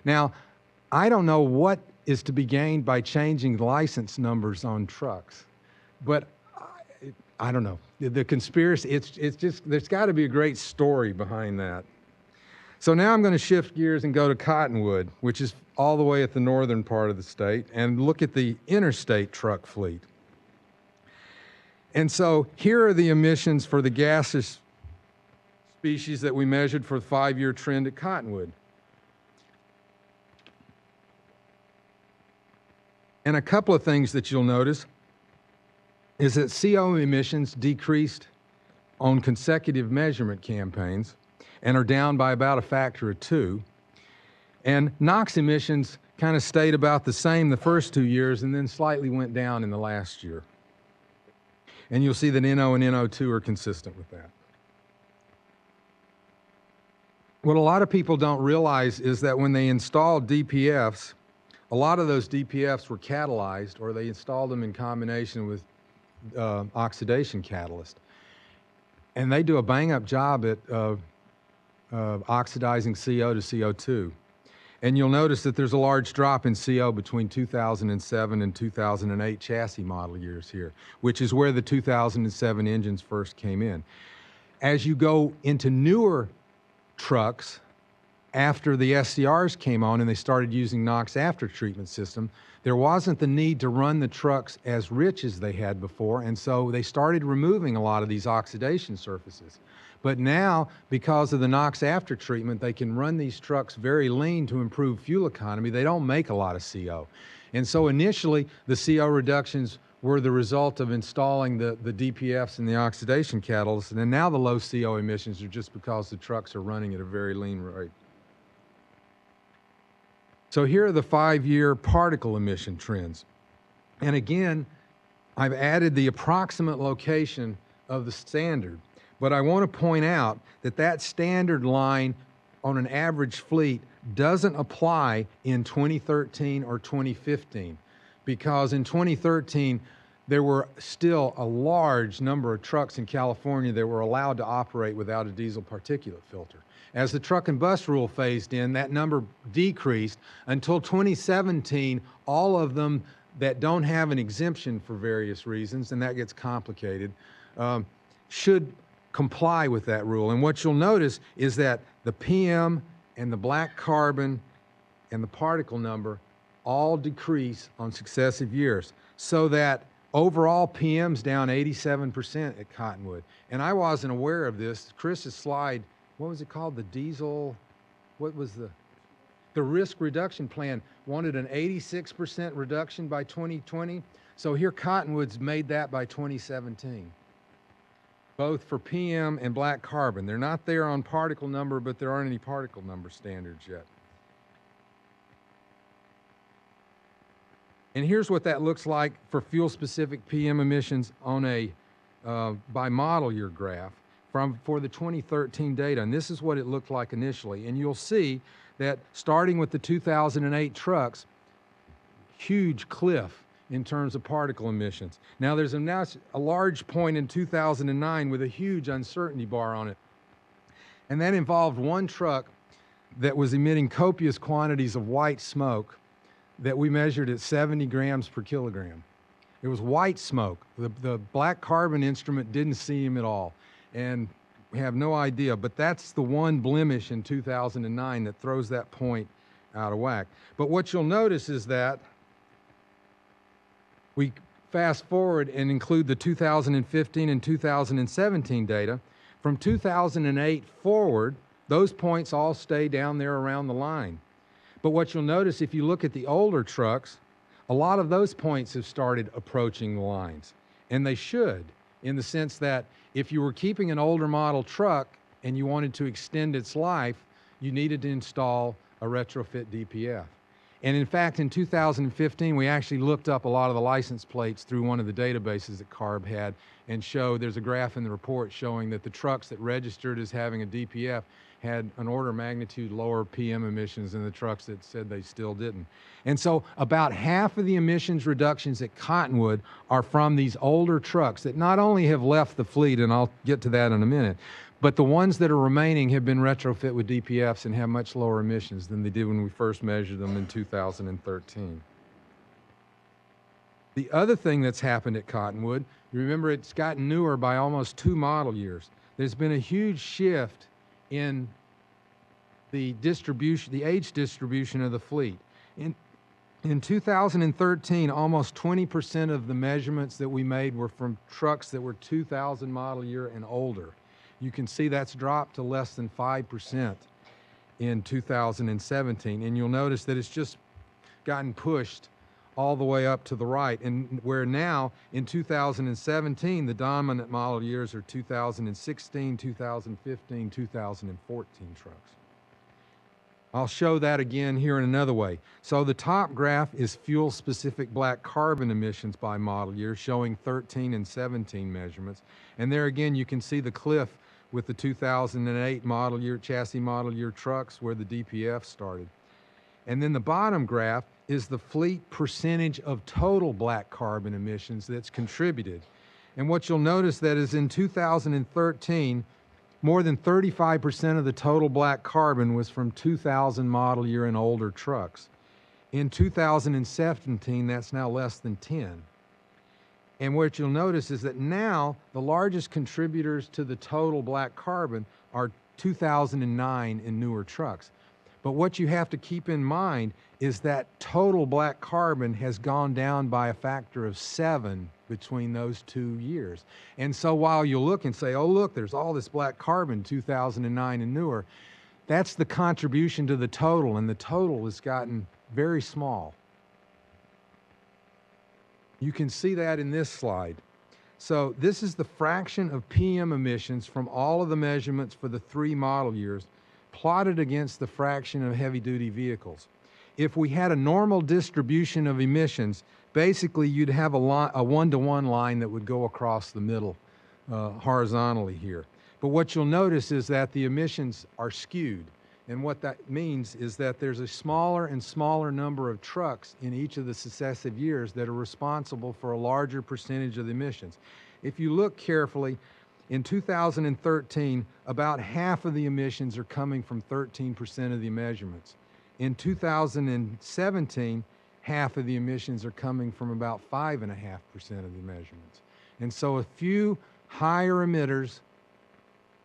Now, I don't know what is to be gained by changing license numbers on trucks, but I don't know. The conspiracy, it's just, there's got to be a great story behind that. So now I'm going to shift gears and go to Cottonwood, which is all the way at the northern part of the state, and look at the interstate truck fleet. And so here are the emissions for the gaseous species that we measured for the 5-year trend at Cottonwood. And a couple of things that you'll notice is that CO emissions decreased on consecutive measurement campaigns and are down by about a factor of 2. And NOx emissions kind of stayed about the same the first 2 years and then slightly went down in the last year. And you'll see that NO and NO2 are consistent with that. What a lot of people don't realize is that when they installed DPFs, a lot of those DPFs were catalyzed, or they installed them in combination with oxidation catalyst. And they do a bang-up job at oxidizing CO to CO2. And you'll notice that there's a large drop in CO between 2007 and 2008 chassis model years here, which is where the 2007 engines first came in. As you go into newer trucks, after the SCRs came on and they started using NOx after treatment system, there wasn't the need to run the trucks as rich as they had before, and so they started removing a lot of these oxidation surfaces. But now, because of the NOx after treatment, they can run these trucks very lean to improve fuel economy. They don't make a lot of CO. And so initially, the CO reductions were the result of installing the DPFs and the oxidation catalysts, and then now the low CO emissions are just because the trucks are running at a very lean rate. So here are the 5-year particle emission trends. And again, I've added the approximate location of the standard, but I want to point out that that standard line on an average fleet doesn't apply in 2013 or 2015, because in 2013 there were still a large number of trucks in California that were allowed to operate without a diesel particulate filter. As the truck and bus rule phased in, that number decreased until 2017. All of them that don't have an exemption for various reasons, and that gets complicated, should comply with that rule. And what you'll notice is that the PM and the black carbon and the particle number all decrease on successive years, so that overall PM's down 87% at Cottonwood. And I wasn't aware of this. Chris's slide, what was it called? The diesel, what was the risk reduction plan wanted an 86% reduction by 2020. So here Cottonwood's made that by 2017. Both for PM and black carbon. They're not there on particle number, but there aren't any particle number standards yet. And here's what that looks like for fuel-specific PM emissions on a by model year graph for the 2013 data. And this is what it looked like initially. And you'll see that starting with the 2008 trucks, huge cliff in terms of particle emissions. Now there's a large point in 2009 with a huge uncertainty bar on it. And that involved one truck that was emitting copious quantities of white smoke that we measured at 70 grams per kilogram. It was white smoke. The black carbon instrument didn't see him at all. And we have no idea, but that's the one blemish in 2009 that throws that point out of whack. But what you'll notice is that we fast forward and include the 2015 and 2017 data. From 2008 forward, those points all stay down there around the line. But what you'll notice if you look at the older trucks, a lot of those points have started approaching the lines. And they should, in the sense that if you were keeping an older model truck and you wanted to extend its life, you needed to install a retrofit DPF. And in fact, in 2015, we actually looked up a lot of the license plates through one of the databases that CARB had and showed, there's a graph in the report showing that the trucks that registered as having a DPF had an order of magnitude lower PM emissions than the trucks that said they still didn't. And so about half of the emissions reductions at Cottonwood are from these older trucks that not only have left the fleet, and I'll get to that in a minute, but the ones that are remaining have been retrofit with DPFs and have much lower emissions than they did when we first measured them in 2013. The other thing that's happened at Cottonwood, you remember it's gotten newer by almost 2 model years. There's been a huge shift in the distribution, the age distribution of the fleet. In 2013, almost 20% of the measurements that we made were from trucks that were 2000 model year and older. You can see that's dropped to less than 5% in 2017. And you'll notice that it's just gotten pushed all the way up to the right. And where now, in 2017, the dominant model years are 2016, 2015, 2014 trucks. I'll show that again here in another way. So the top graph is fuel-specific black carbon emissions by model year, showing 13 and 17 measurements. And there again, you can see the cliff with the 2008 model year, chassis model year trucks where the DPF started. And then the bottom graph is the fleet percentage of total black carbon emissions that's contributed. And what you'll notice that is in 2013, more than 35% of the total black carbon was from 2000 model year and older trucks. In 2017, that's now less than 10. And what you'll notice is that now the largest contributors to the total black carbon are 2009 and newer trucks. But what you have to keep in mind is that total black carbon has gone down by a factor of 7 between those 2 years. And so while you look and say, oh, look, there's all this black carbon, 2009 and newer, that's the contribution to the total, and the total has gotten very small. You can see that in this slide. So this is the fraction of PM emissions from all of the measurements for the 3 model years plotted against the fraction of heavy-duty vehicles. If we had a normal distribution of emissions, basically you'd have a one-to-one line that would go across the middle horizontally here. But what you'll notice is that the emissions are skewed. And what that means is that there's a smaller and smaller number of trucks in each of the successive years that are responsible for a larger percentage of the emissions. If you look carefully, in 2013, about half of the emissions are coming from 13% of the measurements. In 2017, half of the emissions are coming from about 5.5% of the measurements. And so a few higher emitters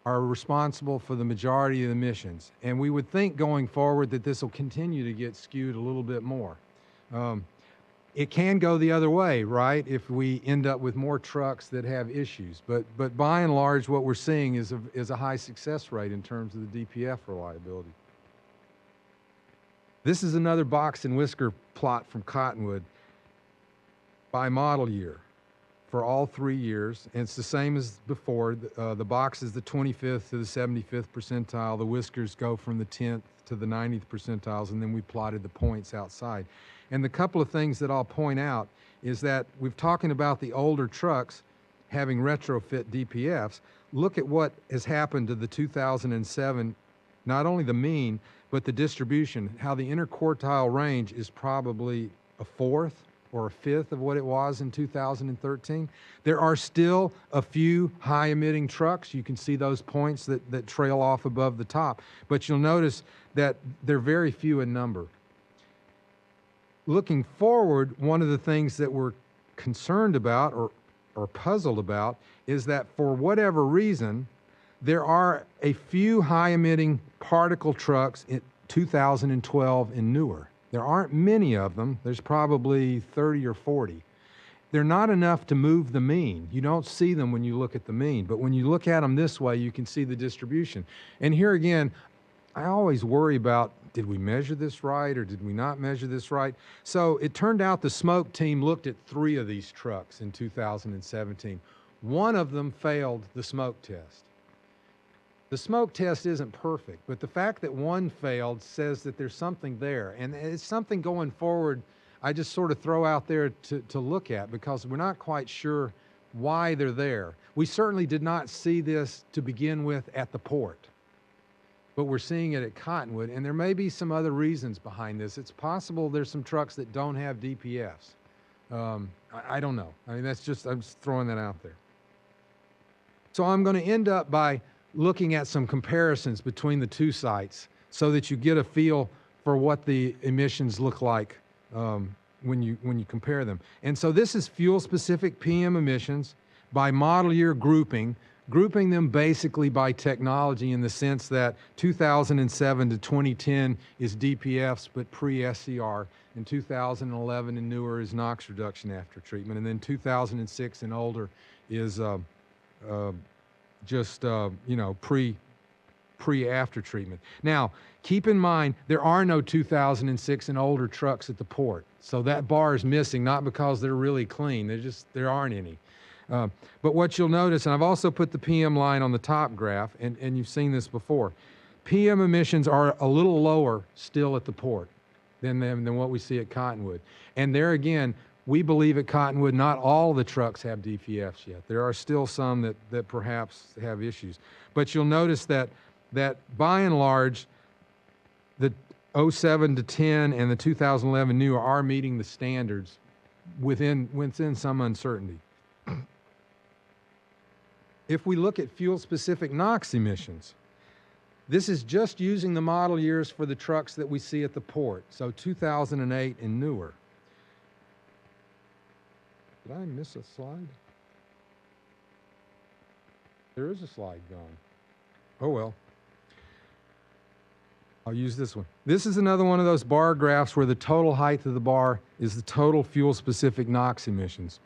are responsible for the majority of the emissions. And we would think going forward that this will continue to get skewed a little bit more. It can go the other way, right, if we end up with more trucks that have issues. But by and large, what we're seeing is a high success rate in terms of the DPF reliability. This is another box and whisker plot from Cottonwood by model year for all 3 years. And it's the same as before. The box is the 25th to the 75th percentile. The whiskers go from the 10th to the 90th percentiles, and then we plotted the points outside. And the couple of things that I'll point out is that we've talking about the older trucks having retrofit DPFs. Look at what has happened to the 2007, not only the mean, but the distribution, how the interquartile range is probably a fourth or a fifth of what it was in 2013. There are still a few high-emitting trucks. You can see those points that trail off above the top, but you'll notice that they're very few in number. Looking forward, one of the things that we're concerned about or puzzled about is that for whatever reason, there are a few high-emitting particle trucks in 2012 and newer. There aren't many of them. There's probably 30 or 40. They're not enough to move the mean. You don't see them when you look at the mean, but when you look at them this way, you can see the distribution. And here again, I always worry about, did we measure this right or did we not measure this right? So it turned out the smoke team looked at 3 of these trucks in 2017. One of them failed the smoke test. The smoke test isn't perfect, but the fact that one failed says that there's something there. And it's something going forward I just sort of throw out there to look at, because we're not quite sure why they're there. We certainly did not see this to begin with at the port, but we're seeing it at Cottonwood, and there may be some other reasons behind this. It's possible there's some trucks that don't have DPFs. I don't know. I mean, I'm just throwing that out there. So I'm going to end up by looking at some comparisons between the two sites so that you get a feel for what the emissions look like when you compare them. And so this is fuel-specific PM emissions by model year grouping them basically by technology, in the sense that 2007 to 2010 is DPFs but pre-SCR, and 2011 and newer is NOx reduction after treatment, and then 2006 and older is pre-after treatment. Now, keep in mind, there are no 2006 and older trucks at the port. So that bar is missing, not because they're really clean. There aren't any. But what you'll notice, and I've also put the PM line on the top graph, and you've seen this before, PM emissions are a little lower still at the port than what we see at Cottonwood. And there again, we believe at Cottonwood not all the trucks have DPFs yet. There are still some that perhaps have issues. But you'll notice that by and large, the 07 to 10 and the 2011 new are meeting the standards within some uncertainty. If we look at fuel-specific NOx emissions, this is just using the model years for the trucks that we see at the port, so 2008 and newer. Did I miss a slide? There is a slide gone. Oh well. I'll use this one. This is another one of those bar graphs where the total height of the bar is the total fuel-specific NOx emissions.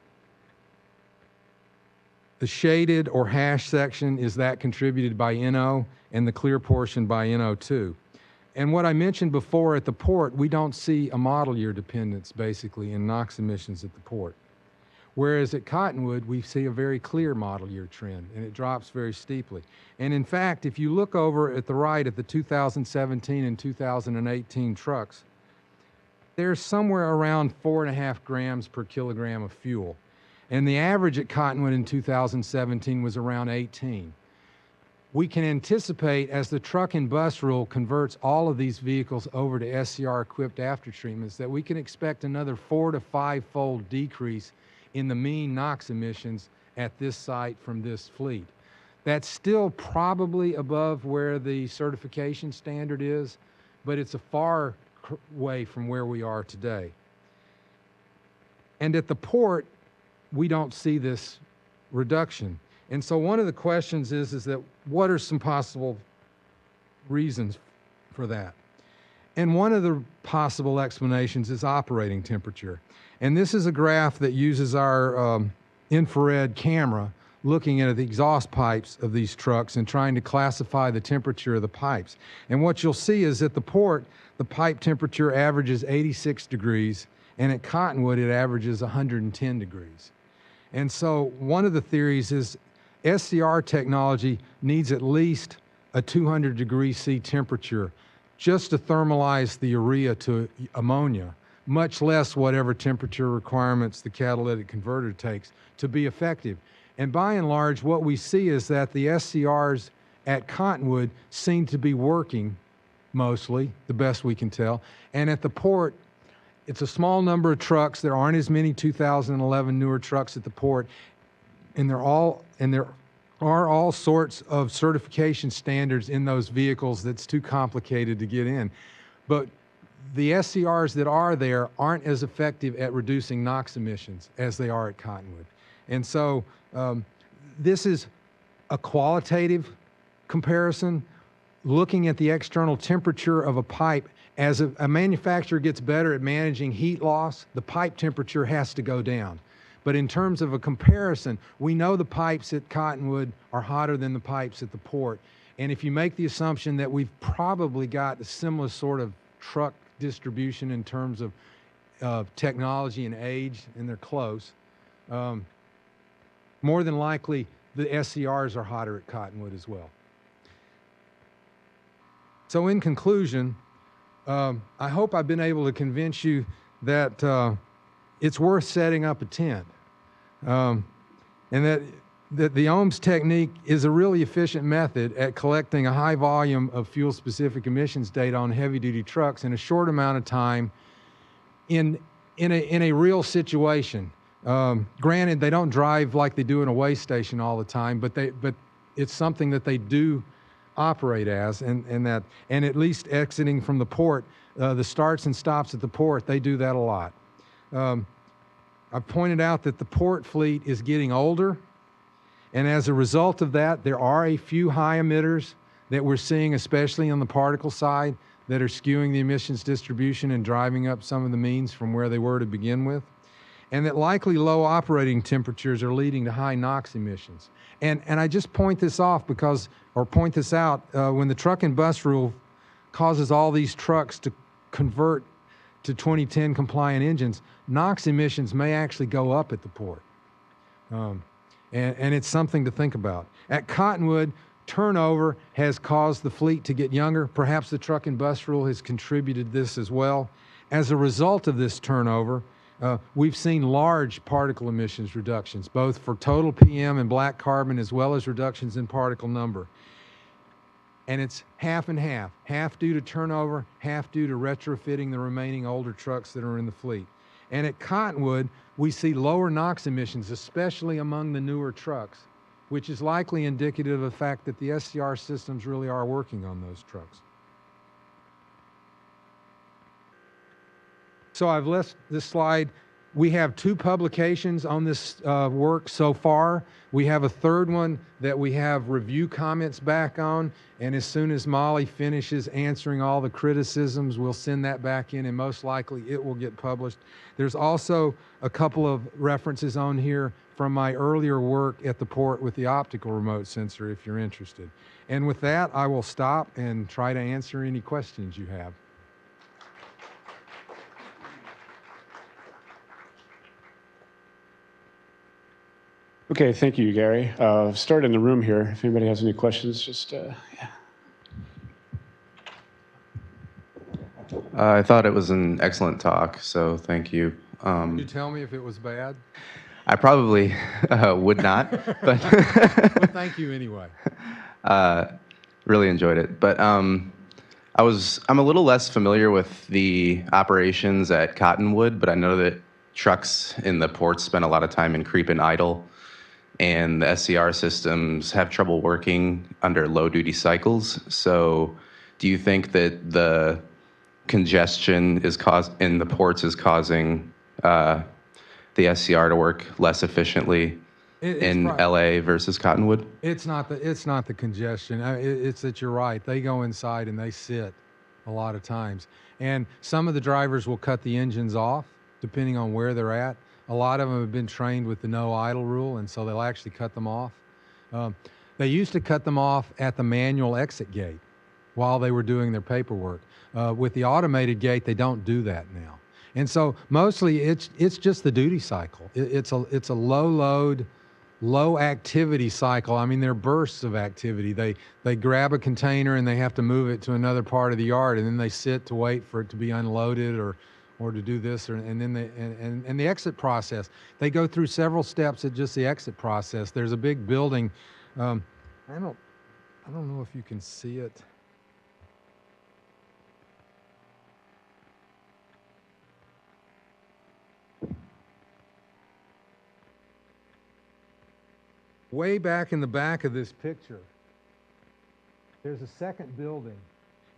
The shaded or hash section is that contributed by NO, and the clear portion by NO2. And what I mentioned before, at the port, we don't see a model year dependence basically in NOx emissions at the port. Whereas at Cottonwood, we see a very clear model year trend, and it drops very steeply. And in fact, if you look over at the right at the 2017 and 2018 trucks, there's somewhere around 4.5 grams per kilogram of fuel. And the average at Cottonwood in 2017 was around 18. We can anticipate, as the truck and bus rule converts all of these vehicles over to SCR-equipped aftertreatments, that we can expect another 4 to 5-fold decrease in the mean NOx emissions at this site from this fleet. That's still probably above where the certification standard is, but it's a far way from where we are today. And at the port, we don't see this reduction. And so one of the questions is that what are some possible reasons for that? And one of the possible explanations is operating temperature. And this is a graph that uses our infrared camera looking at the exhaust pipes of these trucks and trying to classify the temperature of the pipes. And what you'll see is at the port, the pipe temperature averages 86 degrees, and at Cottonwood, it averages 110 degrees. And so one of the theories is SCR technology needs at least a 200 degree C temperature just to thermalize the urea to ammonia, much less whatever temperature requirements the catalytic converter takes to be effective. And by and large, what we see is that the SCRs at Cottonwood seem to be working mostly, the best we can tell. And at the port, it's a small number of trucks. There aren't as many 2011 newer trucks at the port, and there are all sorts of certification standards in those vehicles that's too complicated to get in. But the SCRs that are there aren't as effective at reducing NOx emissions as they are at Cottonwood. And so this is a qualitative comparison, looking at the external temperature of a pipe. As a manufacturer gets better at managing heat loss, the pipe temperature has to go down. But in terms of a comparison, we know the pipes at Cottonwood are hotter than the pipes at the port. And if you make the assumption that we've probably got a similar sort of truck distribution in terms of technology and age, and they're close, more than likely the SCRs are hotter at Cottonwood as well. So in conclusion, I hope I've been able to convince you that it's worth setting up a tent, and that the OHMS technique is a really efficient method at collecting a high volume of fuel-specific emissions data on heavy-duty trucks in a short amount of time in a real situation. Granted, they don't drive like they do in a weigh station all the time, but it's something that they do operate as, and at least exiting from the port, the starts and stops at the port, they do that a lot. I've pointed out that the port fleet is getting older, and as a result of that, there are a few high emitters that we're seeing, especially on the particle side, that are skewing the emissions distribution and driving up some of the means from where they were to begin with, and that likely low operating temperatures are leading to high NOx emissions. And I just point this out when the truck and bus rule causes all these trucks to convert to 2010 compliant engines, NOx emissions may actually go up at the port. And it's something to think about. At Cottonwood, turnover has caused the fleet to get younger. Perhaps the truck and bus rule has contributed this as well. As a result of this turnover, we've seen large particle emissions reductions, both for total PM and black carbon, as well as reductions in particle number. And it's half and half due to turnover, half due to retrofitting the remaining older trucks that are in the fleet. And at Cottonwood, we see lower NOx emissions, especially among the newer trucks, which is likely indicative of the fact that the SCR systems really are working on those trucks. So I've left this slide. We have 2 publications on this work so far. We have a third one that we have review comments back on, and as soon as Molly finishes answering all the criticisms, we'll send that back in, and most likely it will get published. There's also a couple of references on here from my earlier work at the port with the optical remote sensor, if you're interested. And with that, I will stop and try to answer any questions you have. Okay, thank you, Gary. Start in the room here. If anybody has any questions, just, yeah. I thought it was an excellent talk, so thank you. Could you tell me if it was bad? I probably would not, but Well, thank you anyway. really enjoyed it. But I'm a little less familiar with the operations at Cottonwood, but I know that trucks in the ports spend a lot of time in creep and idle, and the SCR systems have trouble working under low duty cycles. So do you think that the congestion in the ports is causing the SCR to work less efficiently in LA versus Cottonwood? It's not the congestion. It's that you're right. They go inside and they sit a lot of times. And some of the drivers will cut the engines off depending on where they're at. A lot of them have been trained with the no idle rule, and so they'll actually cut them off. They used to cut them off at the manual exit gate while they were doing their paperwork. With the automated gate, they don't do that now. And so mostly it's just the duty cycle. It's a low load, low activity cycle. I mean, they're bursts of activity. They grab a container and they have to move it to another part of the yard, and then they sit to wait for it to be unloaded or to do this, and then the exit process. They go through several steps at just the exit process. There's a big building. I don't know if you can see it. Way back in the back of this picture, there's a second building,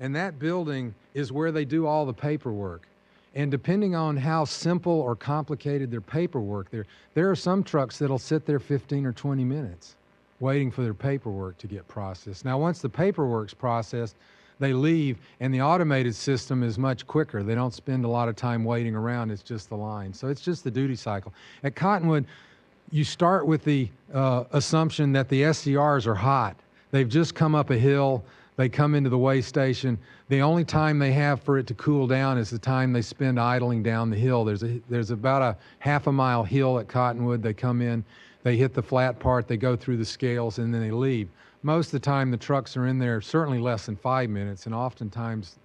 and that building is where they do all the paperwork. And depending on how simple or complicated their paperwork, there are some trucks that'll sit there 15 or 20 minutes waiting for their paperwork to get processed. Now, once the paperwork's processed, they leave, and the automated system is much quicker. They don't spend a lot of time waiting around. It's just the line. So it's just the duty cycle. At Cottonwood, you start with the assumption that the SCRs are hot. They've just come up a hill. They come into the weigh station. The only time they have for it to cool down is the time they spend idling down the hill. There's about a half a mile hill at Cottonwood. They come in, they hit the flat part, they go through the scales, and then they leave. Most of the time, the trucks are in there certainly less than 5 minutes, and oftentimes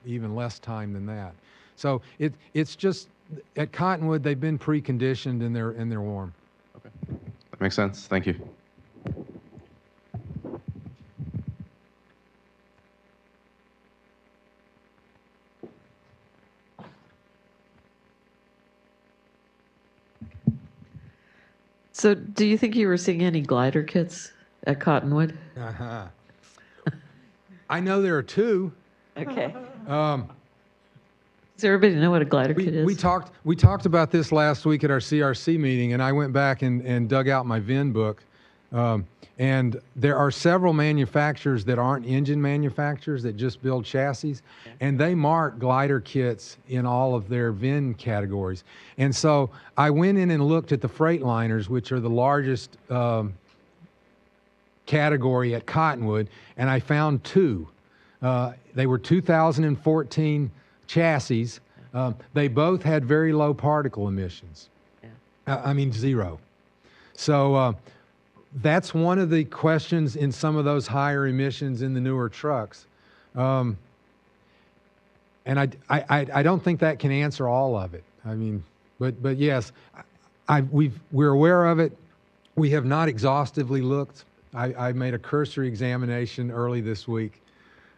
even less time than that. So it's just at Cottonwood, they've been preconditioned and they're warm. Okay, that makes sense. Thank you. So do you think you were seeing any glider kits at Cottonwood? Uh-huh. I know there are two. Okay. Does everybody know what a glider kit is? We talked about this last week at our CRC meeting, and I went back and dug out my VIN book. And there are several manufacturers that aren't engine manufacturers that just build chassis, and they mark glider kits in all of their VIN categories. And so I went in and looked at the Freightliners, which are the largest category at Cottonwood, and I found two. They were 2014 chassis. They both had very low particle emissions. Yeah. I mean, zero. So that's one of the questions in some of those higher emissions in the newer trucks. And I don't think that can answer all of it. I mean, but yes, we're aware of it. We have not exhaustively looked. I made a cursory examination early this week,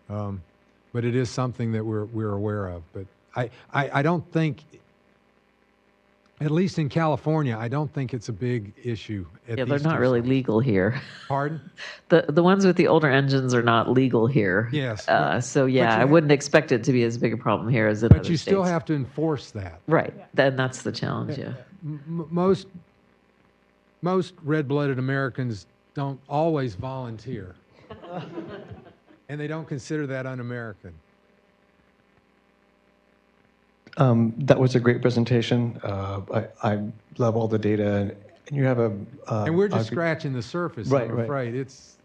but it is something that we're aware of. But I don't think, at least in California, I don't think it's a big issue. Yeah, they're not really legal here. Pardon? The ones with the older engines are not legal here. Yes. So yeah, I wouldn't expect it to be as big a problem here as in other But you states. still have to enforce that. Right. Then that's the challenge. Yeah. Most red-blooded Americans don't always volunteer, and they don't consider that un-American. That was a great presentation. I love all the data, and you have a. And we're just scratching the surface. Right, I'm afraid it's.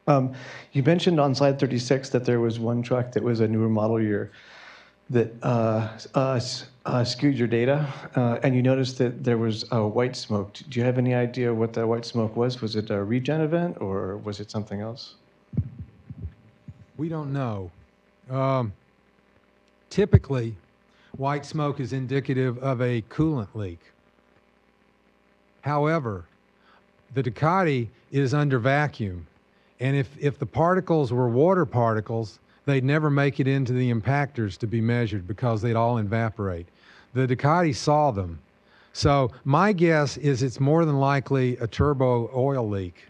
You mentioned on slide 36 that there was one truck that was a newer model year that skewed your data, and you noticed that there was white smoke. Do you have any idea what that white smoke was? Was it a regen event, or was it something else? We don't know. Typically, white smoke is indicative of a coolant leak. However, the Ducati is under vacuum, and if the particles were water particles, they'd never make it into the impactors to be measured because they'd all evaporate. The Ducati saw them. So my guess is it's more than likely a turbo oil leak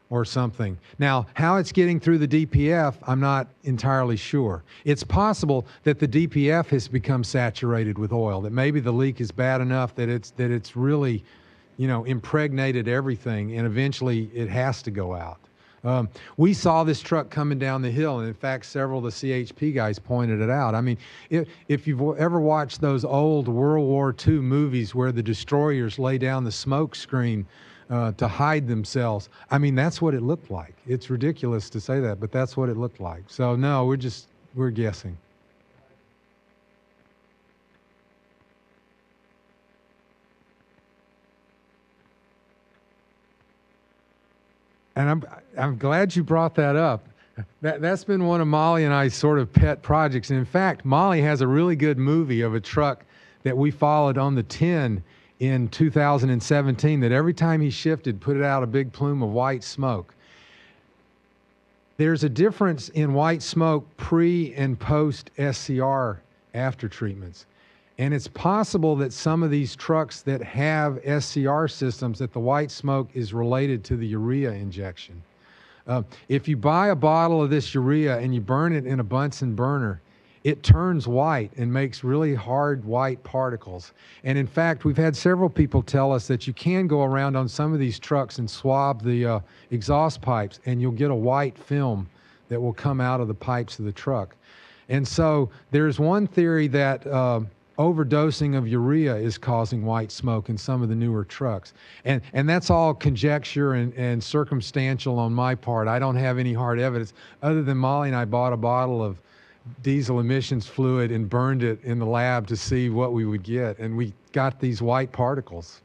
or something. Now, how it's getting through the DPF, I'm not entirely sure. It's possible that the DPF has become saturated with oil, that maybe the leak is bad enough that it's really, impregnated everything, and eventually it has to go out. We saw this truck coming down the hill, and in fact, several of the CHP guys pointed it out. I mean, if you've ever watched those old World War II movies where the destroyers lay down the smoke screen to hide themselves, I mean, that's what it looked like. It's ridiculous to say that, but that's what it looked like. So no, we're guessing. And I'm glad you brought that up. That's been one of Molly and I's sort of pet projects. And in fact, Molly has a really good movie of a truck that we followed on the 10 in 2017 that every time he shifted, put out a big plume of white smoke. There's a difference in white smoke pre and post SCR after treatments. And it's possible that some of these trucks that have SCR systems, that the white smoke is related to the urea injection. If you buy a bottle of this urea and you burn it in a Bunsen burner, it turns white and makes really hard white particles. And in fact, we've had several people tell us that you can go around on some of these trucks and swab the exhaust pipes, and you'll get a white film that will come out of the pipes of the truck. And so there's one theory that overdosing of urea is causing white smoke in some of the newer trucks. And that's all conjecture and circumstantial on my part. I don't have any hard evidence other than Molly and I bought a bottle of diesel emissions fluid and burned it in the lab to see what we would get. And we got these white particles.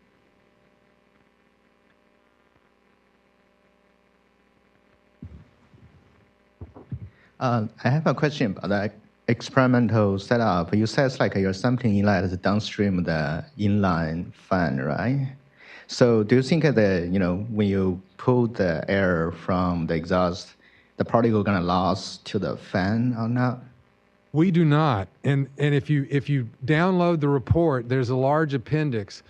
I have a question about that experimental setup. You said like your sampling inlet is downstream of the inline fan, right? So do you think that, when you pull the air from the exhaust, the particle gonna loss to the fan or not? We do not. And if you download the report, there's a large appendix.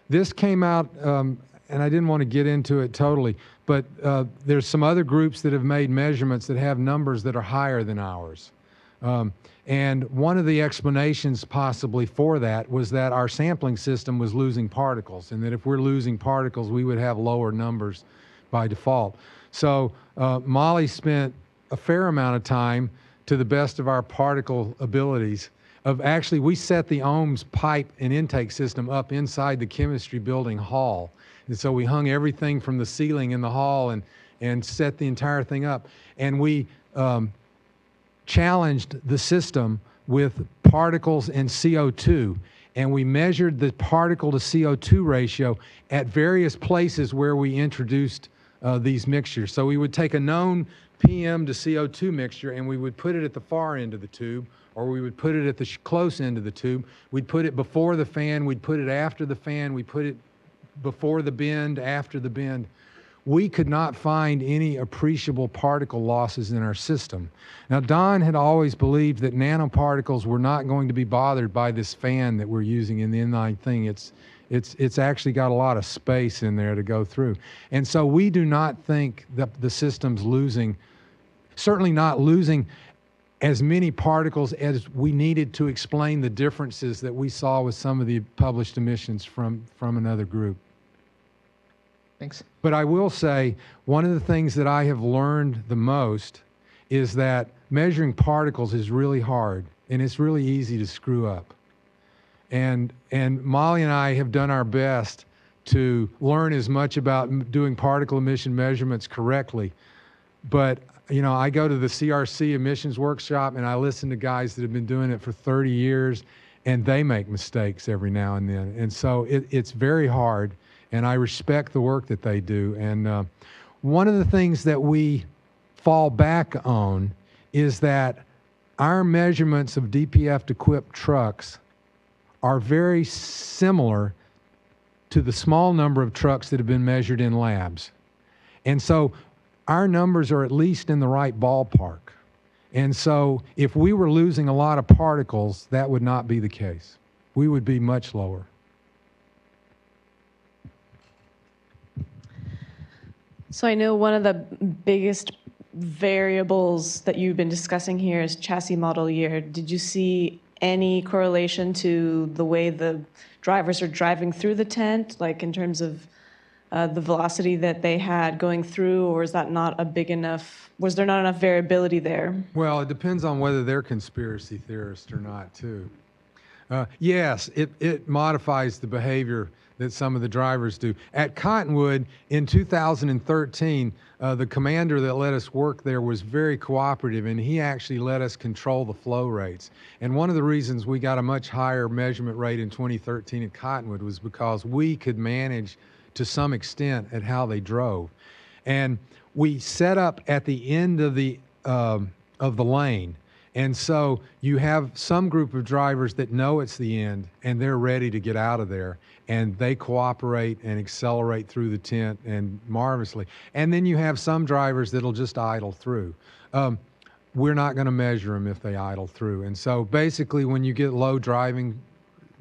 This came out, and I didn't want to get into it totally, but there's some other groups that have made measurements that have numbers that are higher than ours. And one of the explanations possibly for that was that our sampling system was losing particles, and that if we're losing particles, we would have lower numbers by default. So Molly spent a fair amount of time, to the best of our particle abilities, we set the OHMS pipe and intake system up inside the chemistry building hall. And so we hung everything from the ceiling in the hall and set the entire thing up. And we challenged the system with particles and CO2, and we measured the particle to CO2 ratio at various places where we introduced these mixtures. So we would take a known PM to CO2 mixture and we would put it at the far end of the tube, or we would put it at the close end of the tube. We'd put it before the fan, we'd put it after the fan, we'd put it before the bend, after the bend. We could not find any appreciable particle losses in our system. Now, Don had always believed that nanoparticles were not going to be bothered by this fan that we're using in the inline thing. It's actually got a lot of space in there to go through. And so we do not think that the system's losing, certainly not losing as many particles as we needed to explain the differences that we saw with some of the published emissions from another group. Thanks. But I will say, one of the things that I have learned the most is that measuring particles is really hard, and it's really easy to screw up. And Molly and I have done our best to learn as much about doing particle emission measurements correctly. But, I go to the CRC emissions workshop and I listen to guys that have been doing it for 30 years, and they make mistakes every now and then. And so it's very hard, and I respect the work that they do. And one of the things that we fall back on is that our measurements of DPF-equipped trucks are very similar to the small number of trucks that have been measured in labs. And so our numbers are at least in the right ballpark. And so if we were losing a lot of particles, that would not be the case. We would be much lower. So I know one of the biggest variables that you've been discussing here is chassis model year. Did you see any correlation to the way the drivers are driving through the tent, like in terms of the velocity that they had going through, or is that not a big enough, was there not enough variability there? Well, it depends on whether they're conspiracy theorists or not, too. Yes, it modifies the behavior that some of the drivers do. At Cottonwood in 2013, the commander that let us work there was very cooperative, and he actually let us control the flow rates. And one of the reasons we got a much higher measurement rate in 2013 at Cottonwood was because we could manage to some extent at how they drove. And we set up at the end of the lane. And so you have some group of drivers that know it's the end and they're ready to get out of there, and they cooperate and accelerate through the tent and marvelously. And then you have some drivers that'll just idle through. We're not going to measure them if they idle through. And so basically when you get low driving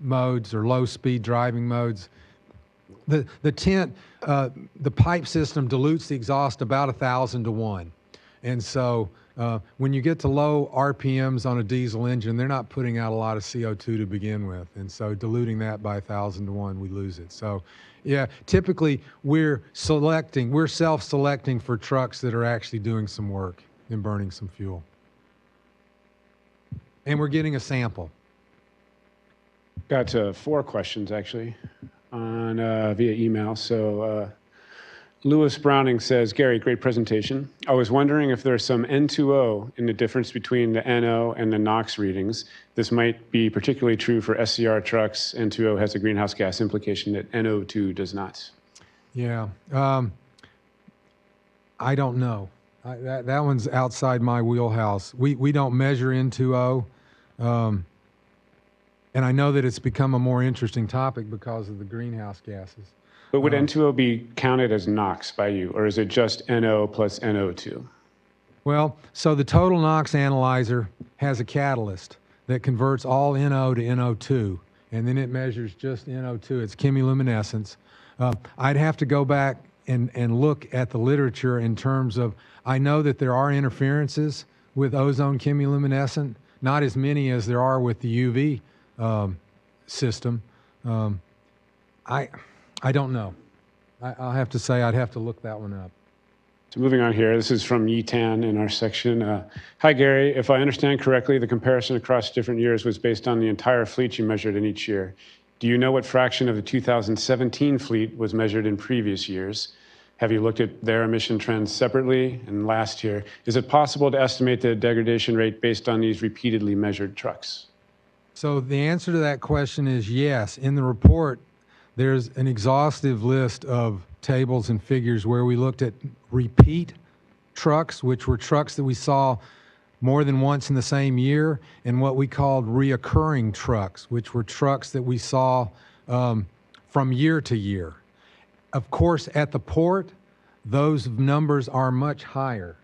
modes or low speed driving modes, the tent, the pipe system dilutes the exhaust about 1,000 to 1. And so when you get to low RPMs on a diesel engine, they're not putting out a lot of CO2 to begin with. And so diluting that by 1,000 to 1, we lose it. So yeah, typically we're self-selecting for trucks that are actually doing some work and burning some fuel. And we're getting a sample. Got 4 questions actually on via email. So Lewis Browning says, Gary, great presentation. I was wondering if there's some N2O in the difference between the NO and the NOx readings. This might be particularly true for SCR trucks. N2O has a greenhouse gas implication that NO2 does not. Yeah, I don't know. That one's outside my wheelhouse. We don't measure N2O. And I know that it's become a more interesting topic because of the greenhouse gases. But would N2O be counted as NOx by you, or is it just NO plus NO2? Well, so the total NOx analyzer has a catalyst that converts all NO to NO2, and then it measures just NO2. It's chemiluminescence. I'd have to go back and look at the literature in terms of, I know that there are interferences with ozone chemiluminescent, not as many as there are with the UV system. I don't know. I'll have to say I'd have to look that one up. So moving on here, this is from Yitan in our section. Hi, Gary. If I understand correctly, the comparison across different years was based on the entire fleet you measured in each year. Do you know what fraction of the 2017 fleet was measured in previous years? Have you looked at their emission trends separately? And last year, is it possible to estimate the degradation rate based on these repeatedly measured trucks? So the answer to that question is yes. In the report, there's an exhaustive list of tables and figures where we looked at repeat trucks, which were trucks that we saw more than once in the same year, and what we called reoccurring trucks, which were trucks that we saw from year to year. Of course, at the port, those numbers are much higher,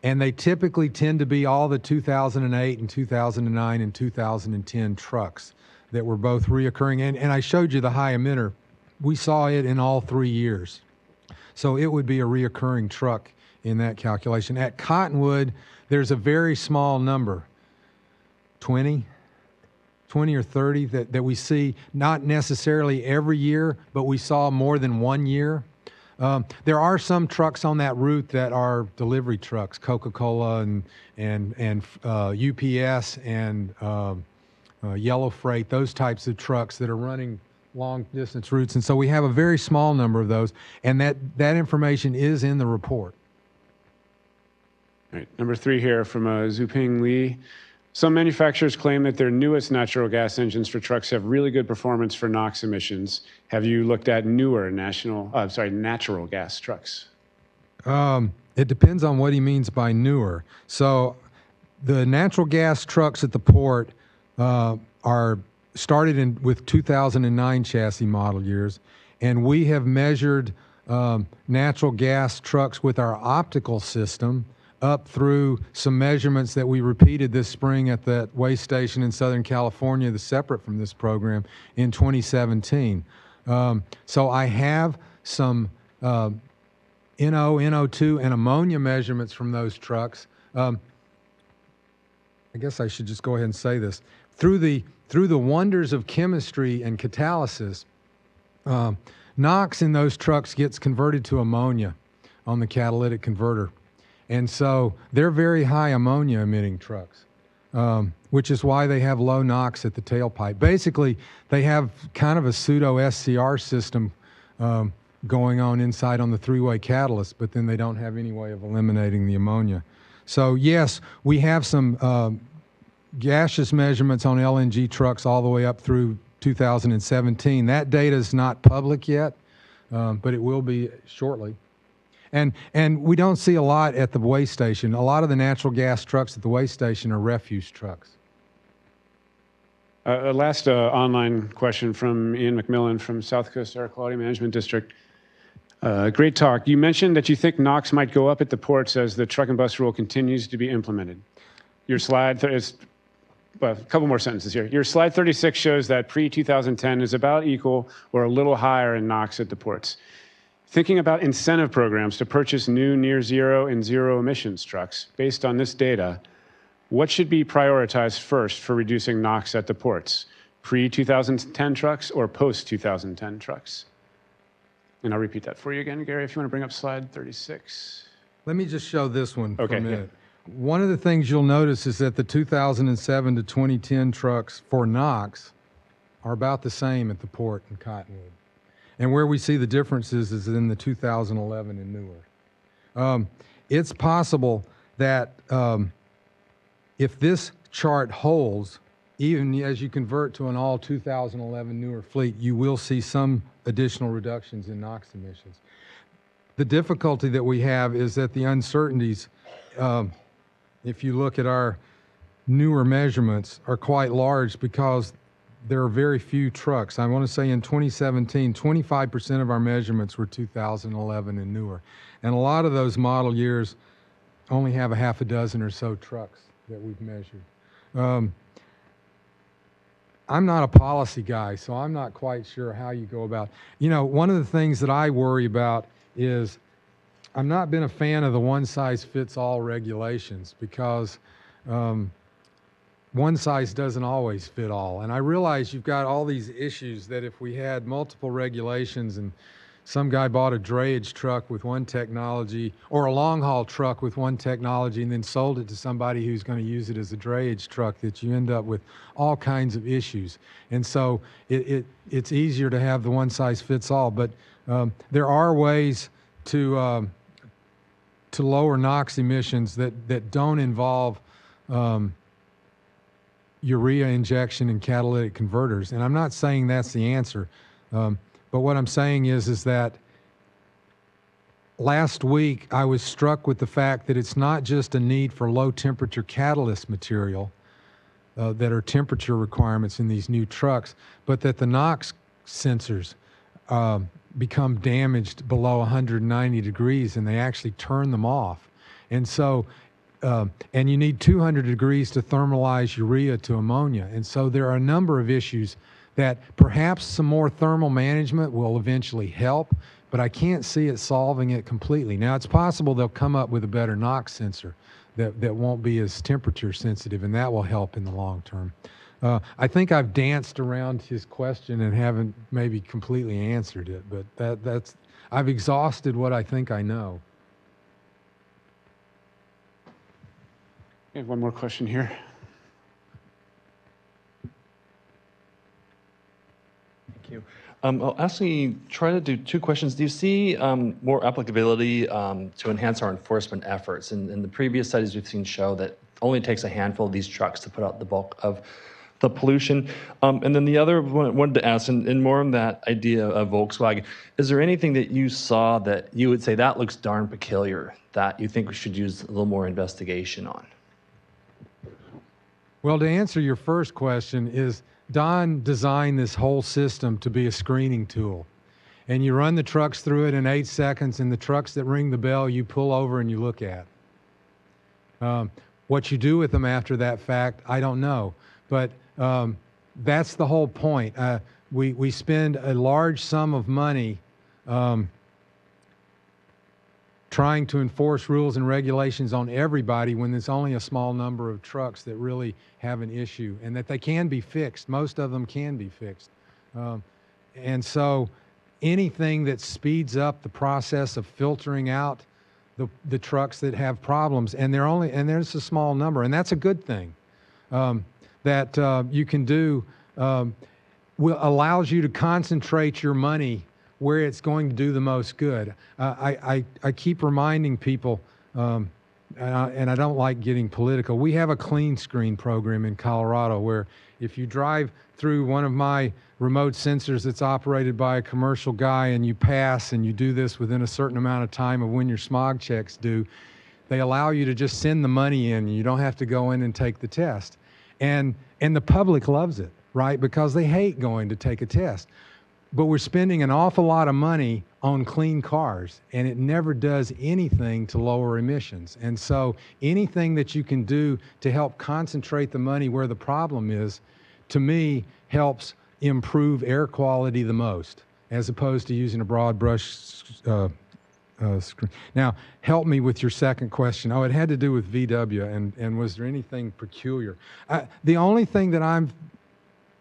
and they typically tend to be all the 2008 and 2009 and 2010 trucks that were both reoccurring. And I showed you the high emitter. We saw it in all 3 years. So it would be a reoccurring truck in that calculation. At Cottonwood, there's a very small number, 20 or 30 that we see, not necessarily every year, but we saw more than 1 year. There are some trucks on that route that are delivery trucks, Coca-Cola and UPS and Yellow Freight, those types of trucks that are running long distance routes. And so we have a very small number of those, and that information is in the report. All right, number 3 here from Zuping Li. Some manufacturers claim that their newest natural gas engines for trucks have really good performance for NOx emissions. Have you looked at newer natural gas trucks? It depends on what he means by newer. So the natural gas trucks at the port are started with 2009 chassis model years, and we have measured natural gas trucks with our optical system up through some measurements that we repeated this spring at that way station in Southern California that's separate from this program in 2017. So I have some NO, NO2, and ammonia measurements from those trucks. I guess I should just go ahead and say this. Through the wonders of chemistry and catalysis, NOx in those trucks gets converted to ammonia on the catalytic converter. And so they're very high ammonia emitting trucks, which is why they have low NOx at the tailpipe. Basically, they have kind of a pseudo SCR system going on inside on the three-way catalyst, but then they don't have any way of eliminating the ammonia. So yes, we have some gaseous measurements on LNG trucks all the way up through 2017. That data is not public yet, but it will be shortly. And we don't see a lot at the weigh station. A lot of the natural gas trucks at the weigh station are refuse trucks. Last online question from Ian McMillan from South Coast Air Quality Management District. Great talk. You mentioned that you think NOx might go up at the ports as the truck and bus rule continues to be implemented. Your slide is a couple more sentences here. Your slide 36 shows that pre-2010 is about equal or a little higher in NOx at the ports. Thinking about incentive programs to purchase new near zero and zero emissions trucks, based on this data, what should be prioritized first for reducing NOx at the ports? Pre-2010 trucks or post-2010 trucks? And I'll repeat that for you again, Gary, if you want to bring up slide 36. Let me just show this one for a minute. Yeah. One of the things you'll notice is that the 2007 to 2010 trucks for NOx are about the same at the port in Cottonwood. And where we see the differences is in the 2011 and newer. It's possible that if this chart holds, even as you convert to an all 2011 newer fleet, you will see some additional reductions in NOx emissions. The difficulty that we have is that the uncertainties, if you look at our newer measurements, are quite large because there are very few trucks. I want to say in 2017, 25% of our measurements were 2011 and newer. And a lot of those model years only have a half a dozen or so trucks that we've measured. I'm not a policy guy, so I'm not quite sure how you go about. You know, one of the things that I worry about is I've not been a fan of the one-size-fits-all regulations because one size doesn't always fit all. And I realize you've got all these issues that if we had multiple regulations and some guy bought a drayage truck with one technology or a long-haul truck with one technology and then sold it to somebody who's going to use it as a drayage truck, that you end up with all kinds of issues. And so it's easier to have the one-size-fits-all. But there are ways to lower NOx emissions that don't involve urea injection and catalytic converters. And I'm not saying that's the answer. But what I'm saying is that last week I was struck with the fact that it's not just a need for low temperature catalyst material that are temperature requirements in these new trucks, but that the NOx sensors become damaged below 190 degrees and they actually turn them off. And so, and you need 200 degrees to thermalize urea to ammonia. And so there are a number of issues that perhaps some more thermal management will eventually help, but I can't see it solving it completely. Now, it's possible they'll come up with a better NOx sensor that won't be as temperature sensitive, and that will help in the long term. I think I've danced around his question and haven't maybe completely answered it, but that's I've exhausted what I think I know. We have one more question here. Thank you. I'll actually try to do two questions. Do you see more applicability to enhance our enforcement efforts? In the previous studies we've seen show that it only takes a handful of these trucks to put out the bulk of the pollution. And then the other one I wanted to ask, and more on that idea of Volkswagen, is there anything that you saw that you would say that looks darn peculiar that you think we should use a little more investigation on? Well, to answer your first question is Don designed this whole system to be a screening tool. And you run the trucks through it in 8 seconds, and the trucks that ring the bell, you pull over and you look at. What you do with them after that fact, I don't know. But that's the whole point. We spend a large sum of money trying to enforce rules and regulations on everybody when there's only a small number of trucks that really have an issue, and that they can be fixed. Most of them can be fixed. And so anything that speeds up the process of filtering out the trucks that have problems, and there's a small number, and that's a good thing, that you can do, allows you to concentrate your money where it's going to do the most good. I keep reminding people, and I don't like getting political, we have a clean screen program in Colorado where if you drive through one of my remote sensors that's operated by a commercial guy and you pass and you do this within a certain amount of time of when your smog checks due, they allow you to just send the money in. You don't have to go in and take the test. And the public loves it, right? Because they hate going to take a test. But we're spending an awful lot of money on clean cars, and it never does anything to lower emissions. And so anything that you can do to help concentrate the money where the problem is, to me, helps improve air quality the most, as opposed to using a broad brush screen. Now, help me with your second question. Oh, it had to do with VW, and was there anything peculiar? The only thing that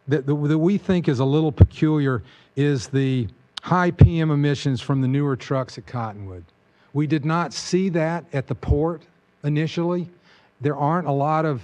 we think is a little peculiar is the high PM emissions from the newer trucks at Cottonwood. We did not see that at the port initially. There aren't a lot of